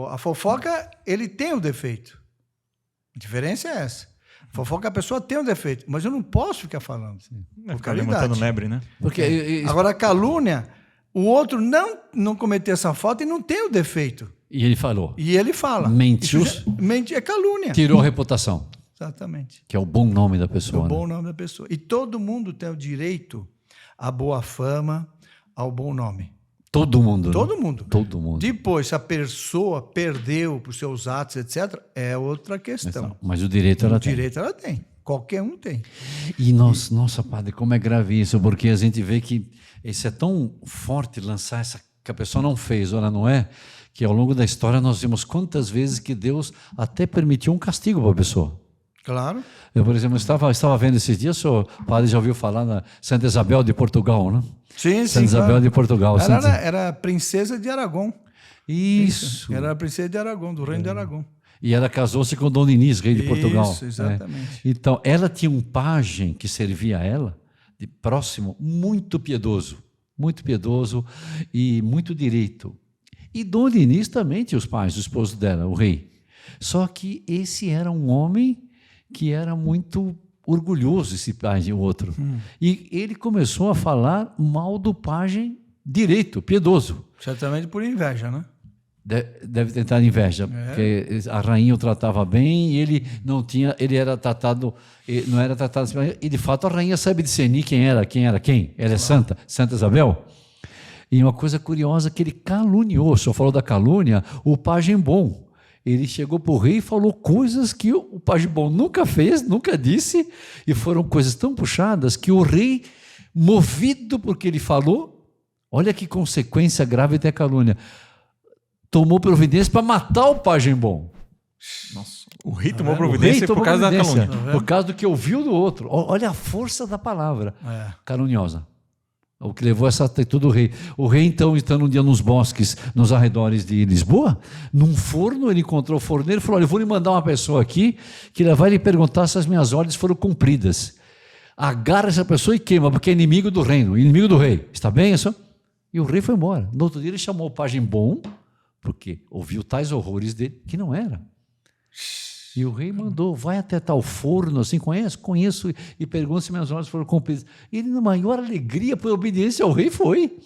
a fofoca, ele tem o defeito. A diferença é essa. A fofoca, a pessoa tem um defeito, mas eu não posso ficar falando. Vai ficar alimentando lebre, né? Porque, Agora, a calúnia, o outro não cometeu essa falta e não tem o defeito. e ele falou. E ele fala. Mentiu. É calúnia. Tirou a reputação, Exatamente. que é o bom nome da É pessoa. o bom né? nome da pessoa. E todo mundo tem o direito à boa fama, ao bom nome. Todo mundo. Todo né? mundo. Todo mundo. Depois, se a pessoa perdeu por seus atos, etc., é outra questão. Mas o direito ela O tem. direito ela tem. Qualquer um tem. E nossa, padre, como é grave isso, porque a gente vê que isso é tão forte lançar essa que a pessoa não fez, ou ela não é, que ao longo da história nós vimos quantas vezes que Deus até permitiu um castigo para a pessoa. Claro. Eu, por exemplo, estava vendo esses dias, o padre já ouviu falar na Santa Isabel de Portugal, né? Sim, Santa Isabel de Portugal. Ela era princesa de Aragão. Isso. Era a princesa de Aragão, do reino de Aragão. E ela casou-se com Dom Dinis, rei de Portugal. Isso, exatamente. Então, ela tinha um pajem que servia a ela, de próximo, muito piedoso e muito direito. E Dom Dinis também tinha os pais, o esposo dela, o rei. Só que esse era um homem que era muito orgulhoso, esse pajem, o outro. E ele começou a falar mal do pajem direito, piedoso. Certamente por inveja, né? Deve ter tentado inveja, porque a rainha o tratava bem e ele não tinha, ele era tratado, não era tratado assim, e de fato a rainha sabe discernir quem era quem. Ela é Santa Isabel. E uma coisa curiosa que ele caluniou, só falou da calúnia, o pajem bom. Ele chegou para o rei e falou coisas que o pajem bom nunca fez, nunca disse, e foram coisas tão puxadas que o rei, movido porque ele falou, olha que consequência grave tem a calúnia, tomou providência para matar o pajem bom. Nossa, o rei tomou providência por causa da calúnia. Por causa do que ouviu do outro. Olha a força da palavra caluniosa. O que levou essa atitude do rei. O rei, então, estando um dia nos bosques, nos arredores de Lisboa, num forno, ele encontrou o forneiro e falou: olha, eu vou lhe mandar uma pessoa aqui que ela vai lhe perguntar se as minhas ordens foram cumpridas. Agarra essa pessoa e queima, porque é inimigo do reino, inimigo do rei. Está bem isso? E o rei foi embora. No outro dia ele chamou o pajem bom, porque ouviu tais horrores dele, que não era. E o rei mandou, vai até tal forno, assim, conheço, e pergunta se minhas ordens foram cumpridas. E ele, na maior alegria por obediência ao rei, foi.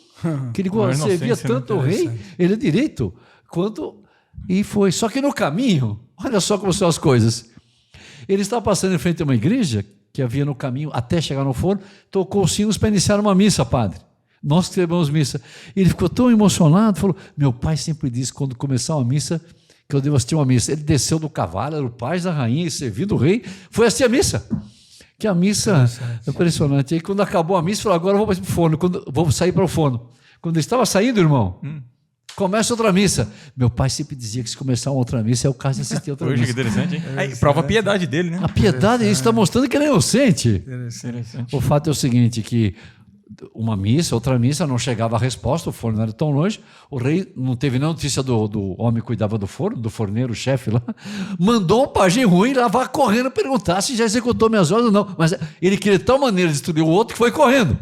Que ele servia tanto ao rei, ele é direito, quanto... E foi. Só que no caminho, olha só como são as coisas. Ele estava passando em frente a uma igreja, que havia no caminho, até chegar no forno, tocou os sinos para iniciar uma missa, padre. Nós que celebramos missa. Ele ficou tão emocionado, falou, meu pai sempre disse, quando começar uma missa, que eu devo assistir uma missa. Ele desceu do cavalo, era o pai da rainha e servindo o rei, foi assistir a missa. Que a missa é impressionante. Aí quando acabou a missa, falou, agora eu vou para o forno, vou sair para o forno. Quando ele estava saindo, irmão, começa outra missa. Meu pai sempre dizia que se começar uma outra missa, é o caso de assistir outra missa. Que interessante, hein? Aí, prova a piedade dele, né? A piedade, isso está mostrando que ele é inocente. Interessante. O fato é o seguinte, que uma missa, outra missa, não chegava a resposta, o forno não era tão longe, o rei não teve nem notícia do homem que cuidava do forno, do forneiro, o chefe lá, mandou um pajem ruim lá, vá correndo perguntar se já executou minhas ordens ou não, mas ele queria de tal maneira destruir o outro que foi correndo,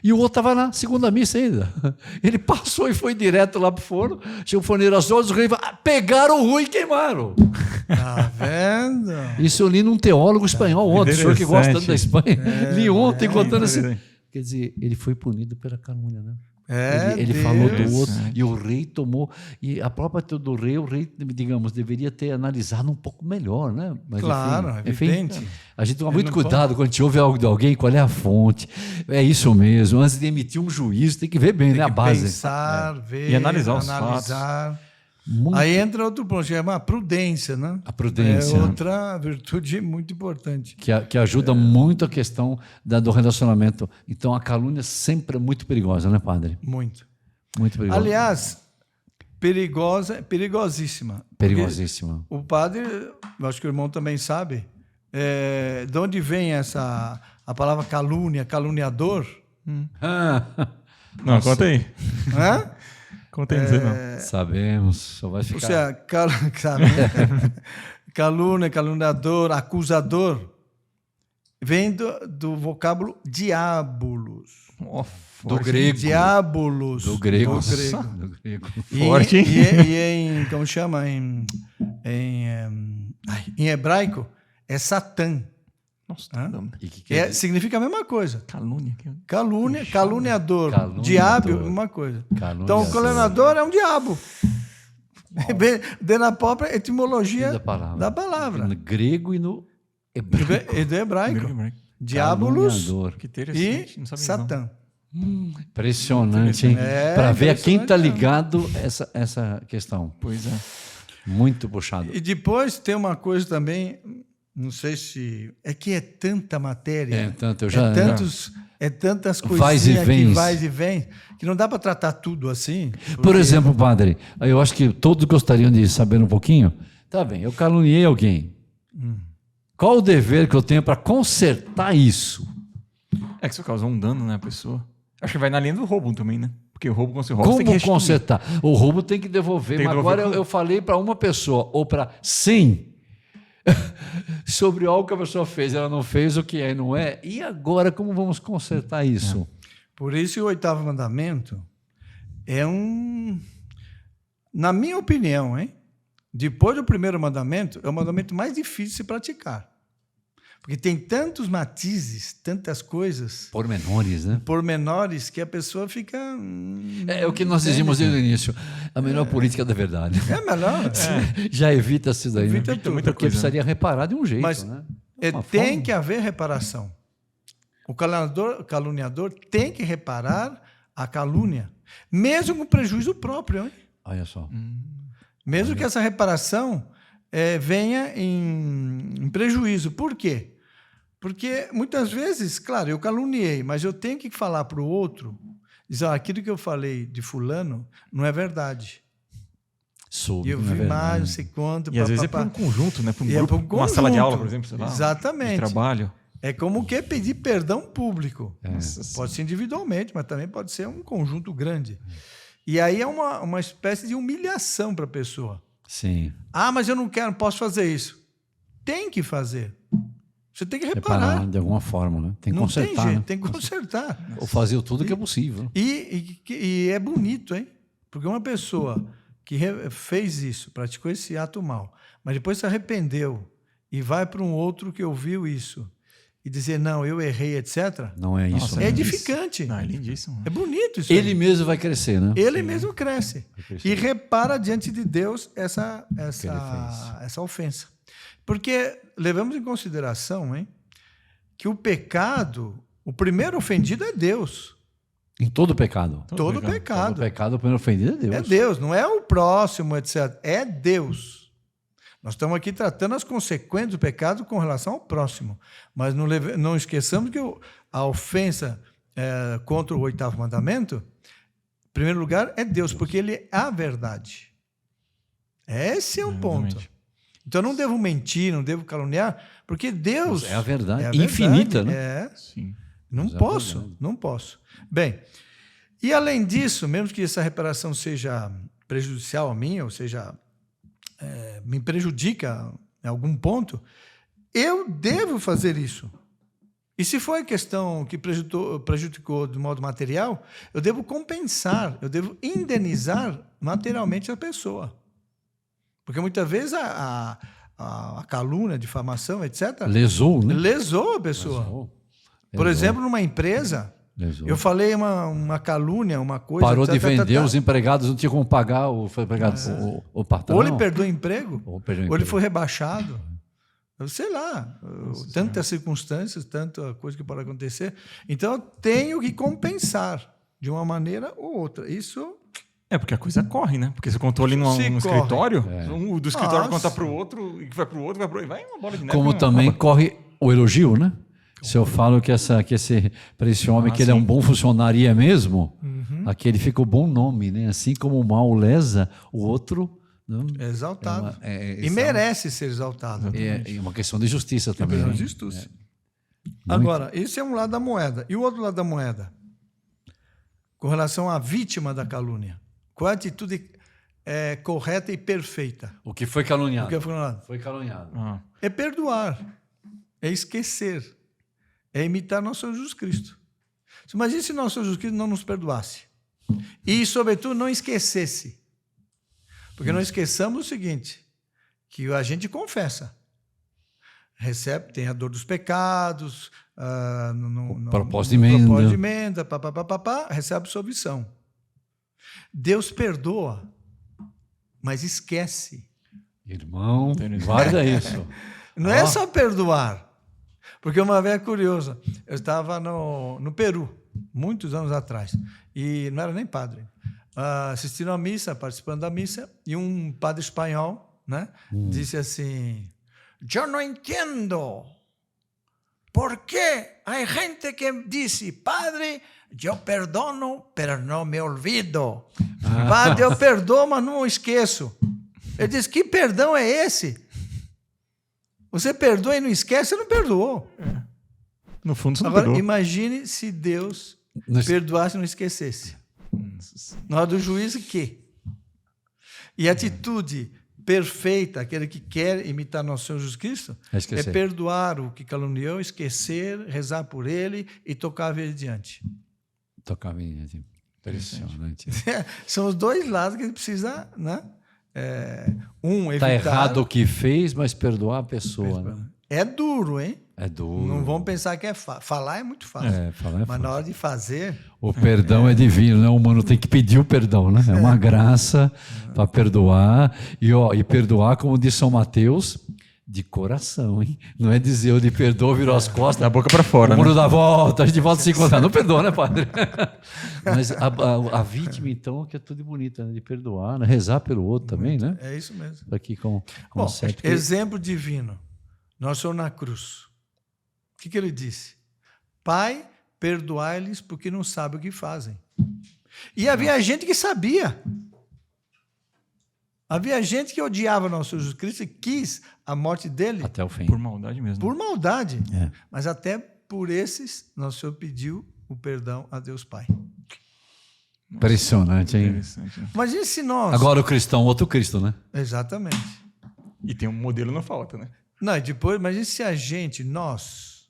e o outro estava na segunda missa ainda, ele passou e foi direto lá para o forno, chegou o forneiro, as ordens do rei, pegaram o ruim e queimaram. Tá vendo? Isso eu li num teólogo espanhol ontem, o senhor que gosta tanto da Espanha, li ontem contando assim. Quer dizer, ele foi punido pela calúnia, né? Ele falou do outro, e o rei tomou, e a própria atitude do rei, o rei, digamos, deveria ter analisado um pouco melhor, né? Mas, claro, evidente. A gente toma muito cuidado quando a gente ouve algo de alguém, qual é a fonte, é isso mesmo, antes de emitir um juízo, tem que ver bem, né? A base. Pensar, ver, e analisar os fatos. Muito. Aí entra outro ponto, chama a prudência, né? A prudência. É outra virtude muito importante. Que ajuda muito a questão do relacionamento. Então, a calúnia sempre é muito perigosa, né, padre? Muito. Muito perigosa. Aliás, perigosíssima. Perigosíssima. O padre, eu acho que o irmão também sabe, de onde vem a palavra calúnia, caluniador? Não, conta aí. Hã? Conta aí, não sei não. Sabemos, só vai ficar... Ou seja, calúnia, caluniador, acusador, vem do vocábulo diabolos. Do grego. Diabolos. Do grego. Do grego. Forte, hein? E em, como chama? Em hebraico, é Satã. Nossa, E que quer dizer? Significa a mesma coisa. calúnia. Calúnia, caluniador. Caluniador. Diabo, uma coisa. Caluniador. Então, o caluniador é um diabo. Vem na própria etimologia da palavra. No grego e no hebraico. E do hebraico. Caluniador. Diabolos Caluniador. Que interessante. e Não sabia Satã. Impressionante, hein? É, Para ver a quem está impressionante, ligado essa questão. Pois é. Muito puxado. E depois tem uma coisa também, não sei se... É que é tanta matéria. É tanto, eu já... É tantas Vais e coisinhas que vens. vai e vem, que não dá para tratar tudo assim. Por exemplo, padre, eu acho que todos gostariam de saber um pouquinho. Tá bem, eu caluniei alguém. Qual o dever que eu tenho para consertar isso? É que isso causou um dano, né, a pessoa. Acho que vai na linha do roubo também, né? Porque o roubo, quando você rouba, você tem que Como restituir. consertar? O roubo tem que devolver. Tem que Mas devolver agora eu falei para uma pessoa ou para 100 sobre algo que a pessoa fez, ela não fez, o que é e não é. E agora como vamos consertar isso? Por isso o 8º mandamento é na minha opinião, hein? Depois do 1º mandamento, é o mandamento mais difícil de se praticar. Porque tem tantos matizes, tantas coisas, Pormenores, né? pormenores, que a pessoa fica... É o que nós dizíamos desde o início. A melhor política da verdade. É melhor. Já evita-se daí. Evita né? tudo. Porque coisa, precisaria reparar de um jeito. Mas né? tem forma. que haver reparação. O caluniador tem que reparar a calúnia, mesmo com prejuízo próprio. Hein? Olha só. Mesmo que essa reparação venha em prejuízo. Por quê? Porque muitas vezes, claro, eu caluniei, mas eu tenho que falar para o outro, dizer, aquilo que eu falei de fulano não é verdade. Soube, E eu vi mais, não sei quanto. E às vezes é para um conjunto, né? Para um E é grupo, pra um uma sala de conjunto. aula, por exemplo, sei lá. Exatamente. De trabalho. É como que pedir perdão público. Nossa, Pode ser individualmente, mas também pode ser um conjunto grande. E aí é uma espécie de humilhação para a pessoa. Sim. Ah, mas eu não quero, não posso fazer isso. Tem que fazer. Você tem que reparar. De alguma forma, né? Tem que Não consertar. tem jeito, né? tem que consertar. Ou fazer tudo que é possível. E é bonito, hein? Porque uma pessoa que fez isso, praticou esse ato mal, mas depois se arrependeu e vai para um outro que ouviu isso e dizer, não, eu errei, etc., Não é isso. Nossa, né? é edificante. Não, é lindíssimo. É bonito isso. Ele aí. mesmo vai crescer, né? Ele mesmo cresce. crescer. E repara diante de Deus essa ofensa. Porque levamos em consideração, hein, que o pecado, o primeiro ofendido é Deus. Em todo pecado. Todo Todo pecado. pecado, o primeiro ofendido é Deus. É Deus, não é o próximo, etc. É Deus. Nós estamos aqui tratando as consequências do pecado com relação ao próximo. Mas não esqueçamos que a ofensa contra o 8º mandamento, em primeiro lugar, é Deus, porque ele é a verdade. Esse é o ponto. Então, eu não devo mentir, não devo caluniar, porque Deus... É a verdade. é a verdade. Infinita, né? Sim. Não Mas é posso, verdade. não posso. Bem, e além disso, mesmo que essa reparação seja prejudicial a mim, ou seja, me prejudica em algum ponto, eu devo fazer isso. E se foi questão que prejudicou de modo material, eu devo compensar, eu devo indenizar materialmente a pessoa. Porque muitas vezes a calúnia, a difamação, etc., Lesou, né? lesou a pessoa. Lesou. Por exemplo, numa empresa, Lesou. eu falei uma calúnia, uma coisa... Parou de vender, os os empregados não tinham como pagar o patrão. Ou ele perdeu o emprego, Ou perdeu o ou ele emprego. foi rebaixado. Eu sei lá, tantas circunstâncias, tanta coisa que pode acontecer. Então, eu tenho que compensar de uma maneira ou outra. Isso... É, porque a coisa corre, né? Porque você contou ali num Se corre. escritório, um do escritório Nossa. conta para o outro, e que vai para o outro, vai uma bola de neve. Como uma também roda. corre o elogio, né? Se eu falo que para esse homem que ele é um bom funcionário e é mesmo, aquele fica o bom nome, né? Assim como o mal lesa, o outro é exaltado. E merece ser exaltado. É uma questão de justiça também. É de justiça. Agora, esse é um lado da moeda. E o outro lado da moeda? Com relação à vítima da calúnia. Qual a atitude correta e perfeita? O que foi caluniado? Foi caluniado. É perdoar. É esquecer. É imitar nosso Senhor Jesus Cristo. Imagina se nosso Senhor Jesus Cristo não nos perdoasse. E, sobretudo, não esquecesse. Porque não esqueçamos o seguinte, que a gente confessa. Recebe, tem a dor dos pecados, propósito de emenda, recebe absolvição. Deus perdoa, mas esquece. Irmão, guarda isso. Não é só perdoar. Porque uma vez é curioso, eu estava no Peru, muitos anos atrás, e não era nem padre. Assistindo a missa, participando da missa, e um padre espanhol, né, disse assim: eu não entendo por que há gente que diz, padre, eu perdono, mas não me olvido. Padre, eu perdoo, mas não esqueço. Ele disse: que perdão é esse? Você perdoa e não esquece, você não perdoou. No fundo, você não Agora, perdoou. Imagine se Deus perdoasse e não esquecesse. Na hora do juízo, que? E a atitude perfeita, aquele que quer imitar nosso Senhor Jesus Cristo, é perdoar o que caluniou, esquecer, rezar por ele e tocar a vida adiante. Tocar a vida adiante. Impressionante. São os dois lados que a gente precisa, né? Evitar. Está errado o que fez, mas perdoar a pessoa. Né? É duro, hein? É duro. Não vamos pensar que é fácil. Falar é muito fácil. Mas na hora de fazer... O perdão é divino, né? O humano tem que pedir o perdão, né? É uma graça para perdoar. E perdoar, como diz São Mateus, de coração, hein? Não é dizer eu de perdoo, virou as costas. Da boca para fora. O mundo dá volta, a gente volta a se encontrar. Não perdoa, né, padre? Mas a vítima, então, que é tudo bonita, né? De perdoar, né? Rezar pelo outro também, né? É isso mesmo. Aqui com Bom, exemplo divino. Nosso Senhor na cruz. O que ele disse? Pai, perdoai-lhes porque não sabem o que fazem. E havia gente que sabia. Havia gente que odiava nosso Senhor Jesus Cristo e quis a morte dele. Até o fim. Por maldade mesmo. Por maldade. Mas até por esses, nosso Senhor pediu o perdão a Deus Pai. Impressionante, hein? Imagina se nós... Agora o cristão, outro Cristo, né? Exatamente. E tem um modelo, não falta, né? Não, e depois, imagina se a gente, nós,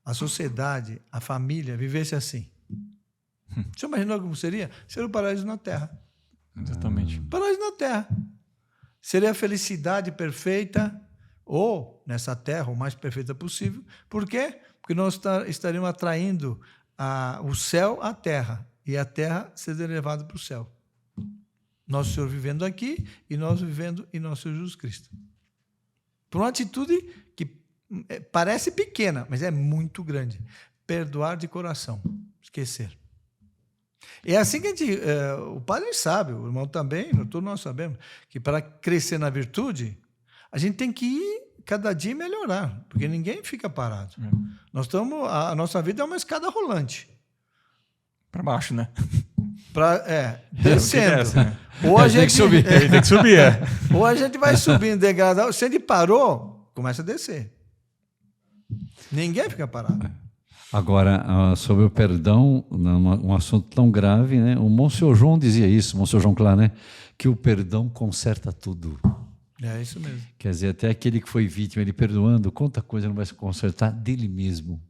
a sociedade, a família, vivesse assim. Você imaginou como seria? Seria o paraíso na Terra. Exatamente. Paraíso na Terra. Seria a felicidade perfeita, ou nessa Terra, o mais perfeita possível. Por quê? Porque nós estaríamos atraindo o céu à Terra, e a Terra seria levada para o céu. Nosso Senhor vivendo aqui, e nós vivendo em nosso Senhor Jesus Cristo. Por uma atitude que parece pequena, mas é muito grande. Perdoar de coração. Esquecer. É assim que a gente... o padre sabe, o irmão também, todos nós sabemos, que para crescer na virtude, a gente tem que ir cada dia melhorar, porque ninguém fica parado. A nossa vida é uma escada rolante. Para baixo, né? Descendo. Desce, né? Ou a gente tem que subir. Tem que subir, Ou a gente vai subindo degrau. Se ele parou, começa a descer. Ninguém fica parado. Agora, sobre o perdão, um assunto tão grave, né? O Monsenhor João dizia isso, Monsenhor João Clar, né? Que o perdão conserta tudo. É isso mesmo. Quer dizer, até aquele que foi vítima, ele perdoando, quanta coisa não vai se consertar dele mesmo.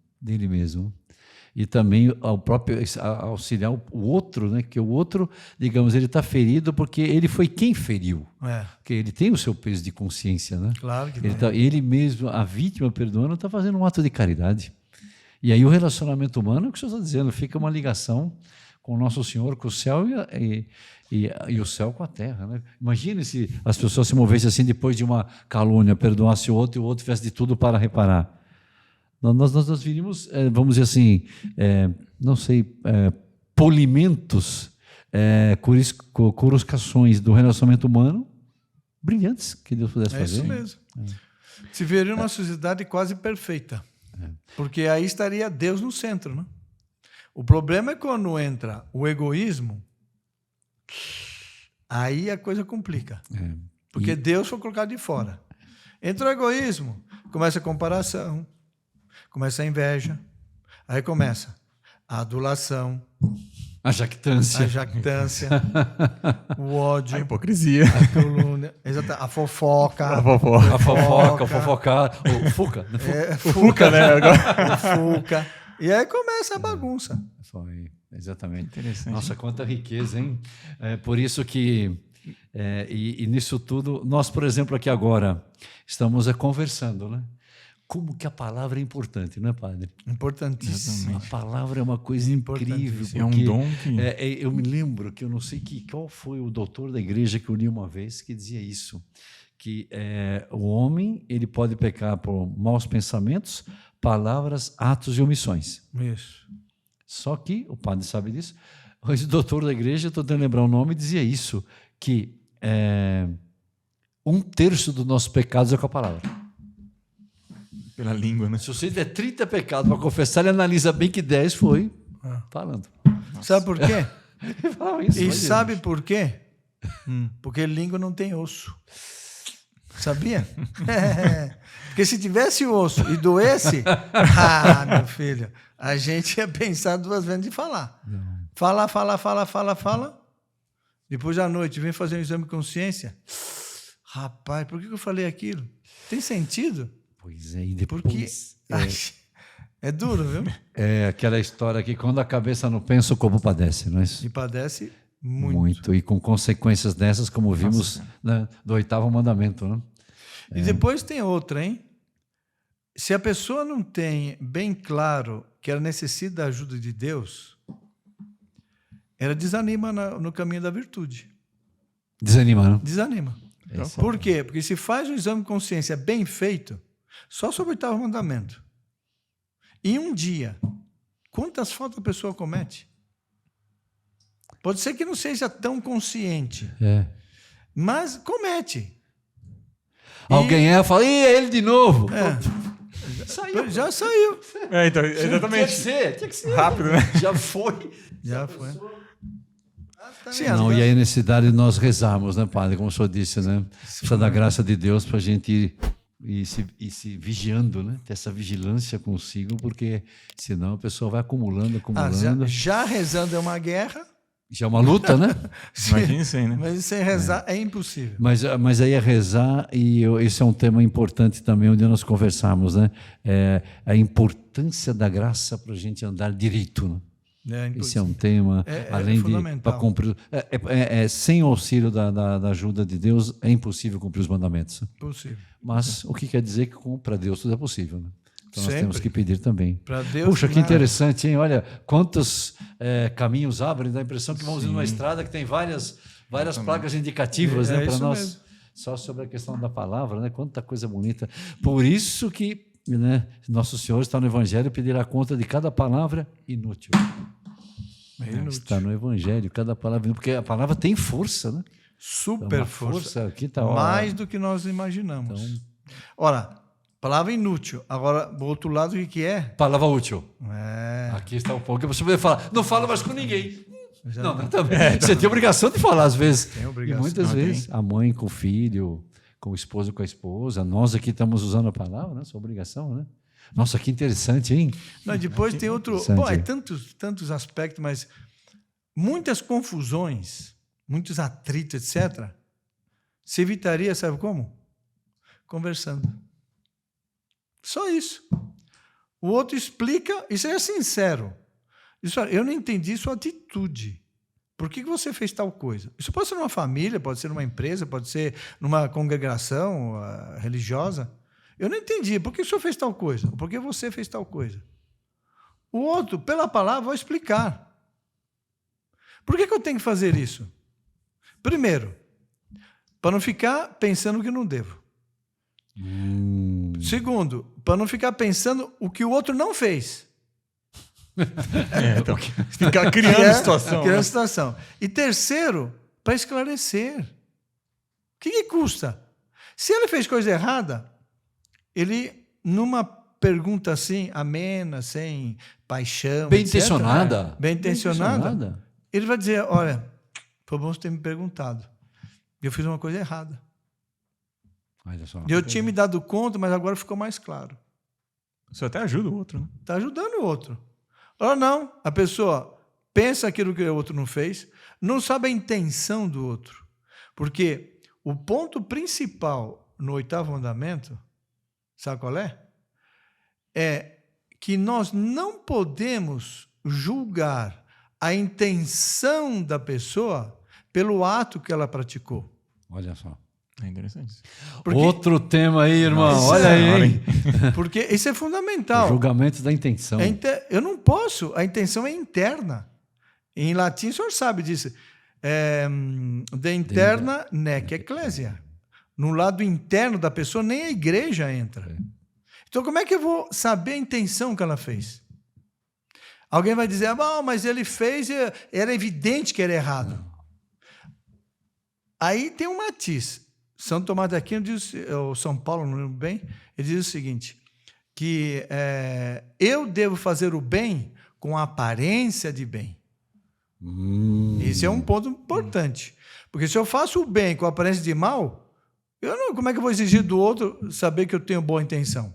E também ao próprio auxiliar o outro, né? Que o outro, digamos, ele está ferido porque ele foi quem feriu. Porque ele tem o seu peso de consciência, né? Claro que ele mesmo, a vítima perdoando, está fazendo um ato de caridade. E aí o relacionamento humano, é o que o senhor está dizendo, fica uma ligação com o nosso Senhor, com o céu e o céu com a terra. Né? Imagine se as pessoas se movessem assim depois de uma calúnia, perdoasse o outro e o outro fizesse de tudo para reparar. Nós viríamos, vamos dizer assim, polimentos, coruscações do relacionamento humano brilhantes que Deus pudesse fazer. É isso mesmo. Se veria uma sociedade quase perfeita. Porque aí estaria Deus no centro, né? O problema é quando entra o egoísmo, aí a coisa complica. Porque Deus foi colocado de fora. Entra o egoísmo, começa a comparação, começa a inveja, aí começa a adulação, A jactância. o ódio, A hipocrisia. a calúnia, a fofoca. A fofoca. A fofoca, fofocar. O fuca. O Fuca, né? Agora. O fuca. E aí começa a bagunça. Foi, exatamente. Interessante. Nossa, quanta riqueza, hein? Por isso que, e nisso tudo, nós, por exemplo, aqui agora, estamos conversando, né? Como que a palavra é importante, não é, padre? Importantíssimo. A palavra é uma coisa incrível. É um porque, dom que... eu me lembro que eu não sei qual foi o doutor da igreja que eu li uma vez que dizia isso, que o homem ele pode pecar por maus pensamentos, palavras, atos e omissões. Isso. Só que, o padre sabe disso, o doutor da igreja, estou tentando lembrar o nome, dizia isso, que 1/3 dos nossos pecados é com a palavra. Pela língua, né? Se você tiver 30 pecados para confessar, ele analisa bem que 10 foi falando. Sabe por quê? Ele falava isso, E imagina. sabe por quê? Porque língua não tem osso. Sabia? Porque se tivesse osso e doesse, meu filho, a gente ia pensar 2 vezes de falar. Fala. Depois à noite, vem fazer um exame de consciência. Rapaz, por que eu falei aquilo? Tem sentido? Pois é, e depois... Porque é duro, viu? É aquela história que quando a cabeça não pensa, o corpo padece, não é isso? E padece muito. Muito. E com consequências dessas, como vimos, né, do 8º mandamento, né? E depois tem outra, hein? Se a pessoa não tem bem claro que ela necessita da ajuda de Deus, ela desanima no caminho da virtude. Desanima, não? Desanima. Esse Por quê? Porque se faz um exame de consciência bem feito, só sobre o 8º mandamento, em um dia, quantas faltas a pessoa comete? Pode ser que não seja tão consciente, mas comete. Alguém fala, e ele de novo. Saiu. Já saiu. Então, exatamente. Tinha que ser. Rápido, né? Já foi. Já foi. Sim, Não, e a necessidade de nós rezarmos, né, padre? Como o senhor disse, né? Precisa da graça de Deus para a gente ir se vigiando, né? Ter essa vigilância consigo, porque senão a pessoa vai acumulando. Já rezando é uma guerra. Já é uma luta, né? Imagina isso aí, né? Mas sem rezar é impossível. Mas aí é rezar, e esse é um tema importante também, onde nós conversamos, né? A importância da graça para a gente andar direito, né? Esse é um tema, além de para cumprir. Sem o auxílio da ajuda de Deus, é impossível cumprir os mandamentos. Possível. Mas o que quer dizer que para Deus tudo é possível, né? Então nós Sempre. temos que pedir também. Para Deus. Puxa, que interessante, hein? Olha, quantos caminhos abrem, dá a impressão que vamos ir numa estrada que tem várias placas indicativas, né, para nós. Mesmo. Só sobre a questão da palavra, né? Quanta coisa bonita. Por isso que, né, Nosso Senhor está no Evangelho, pedirá conta de cada palavra inútil. Está no Evangelho, cada palavra inútil, porque a palavra tem força, né? Super força. Aqui tá, mais do que nós imaginamos. Então... Ora, palavra inútil. Agora, do outro lado, o que é? Palavra útil. Aqui está um pouco. Que você poder falar, não fala mais com ninguém. Não, também. Você tem obrigação de falar, às vezes. Tem obrigação. E muitas vezes, a mãe com o filho, com o esposo com a esposa, nós aqui estamos usando a palavra, né? Sua obrigação, né? Nossa, que interessante, hein? Não, depois tem outro... Bom, é tantos aspectos, mas muitas confusões, muitos atritos, etc., se evitaria, sabe como? Conversando. Só isso. O outro explica e seja sincero. Isso, eu não entendi sua atitude. Por que você fez tal coisa? Isso pode ser numa família, pode ser numa empresa, pode ser numa congregação religiosa. Eu não entendi. Por que o senhor fez tal coisa? Por que você fez tal coisa? O outro, pela palavra, vai explicar. Por que eu tenho que fazer isso? Primeiro, para não ficar pensando que não devo. Segundo, para não ficar pensando o que o outro não fez. Então, ficar criando situação. Criando situação. E terceiro, para esclarecer. O que custa? Se ele fez coisa errada, ele, numa pergunta assim, amena, sem paixão, Bem etc., intencionada. bem intencionada, ele vai dizer, olha, foi bom você ter me perguntado. Eu fiz uma coisa errada. Olha só. Eu tinha me dado conta, mas agora ficou mais claro. Isso até ajuda o outro, né? Está ajudando o outro. Ou não, a pessoa pensa aquilo que o outro não fez, não sabe a intenção do outro. Porque o ponto principal no 8º mandamento, sabe qual é? É que nós não podemos julgar a intenção da pessoa pelo ato que ela praticou. Olha só. É interessante. Porque, Outro tema aí, irmão. Nossa, Olha aí, hein? porque isso é O fundamental. julgamento da intenção. Eu não posso, a intenção é interna. Em latim, o senhor sabe disso. De interna nec ecclesia. No lado interno da pessoa, nem a igreja entra. Então, como é que eu vou saber a intenção que ela fez? Alguém vai dizer, mas ele fez, era evidente que era errado. Aí tem um matiz. São Tomás de Aquino diz, ou São Paulo, não lembro bem, ele diz o seguinte, que eu devo fazer o bem com a aparência de bem. Esse é um ponto importante. Porque se eu faço o bem com a aparência de mal, como é que eu vou exigir do outro saber que eu tenho boa intenção?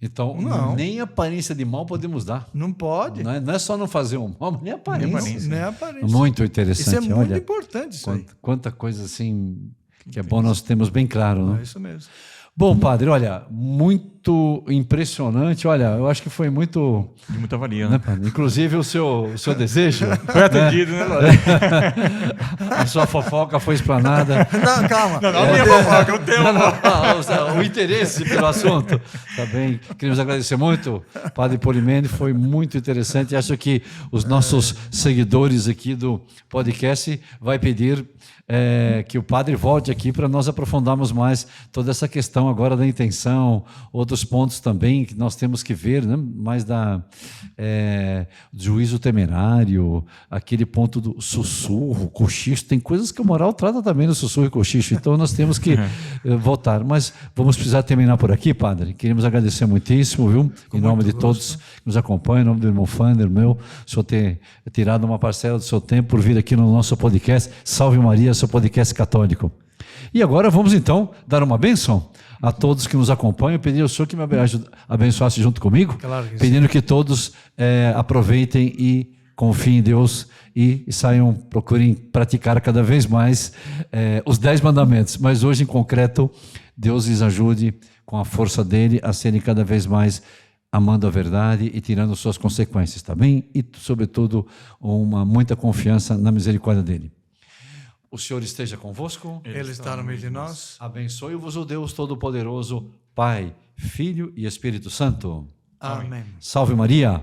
Então, Não. nem aparência de mal podemos dar. Não pode. Não é só não fazer um mal, mas nem aparência. Nem aparência. Muito interessante. Isso é muito olha, importante. Isso aí. quanta coisa assim que é bom nós temos bem claro. Né? É isso mesmo. Bom, padre, olha, muito impressionante. Olha, eu acho que foi muito... De muita valia, né, né? padre? Inclusive o seu desejo. Foi atendido, né, Lore? A sua fofoca foi explanada. Não, calma. Não, minha fofoca, eu tenho. O interesse pelo assunto. Tá bem. Queremos agradecer muito, Padre Polimene, foi muito interessante. Acho que os nossos seguidores aqui do podcast vai pedir que o padre volte aqui para nós aprofundarmos mais toda essa questão agora da intenção, outros pontos também que nós temos que ver, né? Mais do juízo temerário, aquele ponto do sussurro, cochicho. Tem coisas que a moral trata também no sussurro e cochicho, então nós temos que voltar. Mas vamos precisar terminar por aqui, padre. Queremos agradecer muitíssimo, viu? Em nome de todos que nos acompanham, em nome do irmão Fander, o senhor ter tirado uma parcela do seu tempo por vir aqui no nosso podcast. Salve Maria, seu podcast católico. E agora vamos então dar uma bênção a todos que nos acompanham, pedir ao senhor que me abençoasse junto comigo, claro que pedindo que todos aproveitem e confiem em Deus e saiam, procurem praticar cada vez mais os 10 mandamentos, mas hoje em concreto, Deus lhes ajude com a força dele a serem cada vez mais amando a verdade e tirando suas consequências, tá bem? E, sobretudo, muita confiança na misericórdia dele. O Senhor esteja convosco. Ele está no meio de nós. Abençoe-vos o Deus Todo-Poderoso, Pai, Filho e Espírito Santo. Amém. Salve Maria.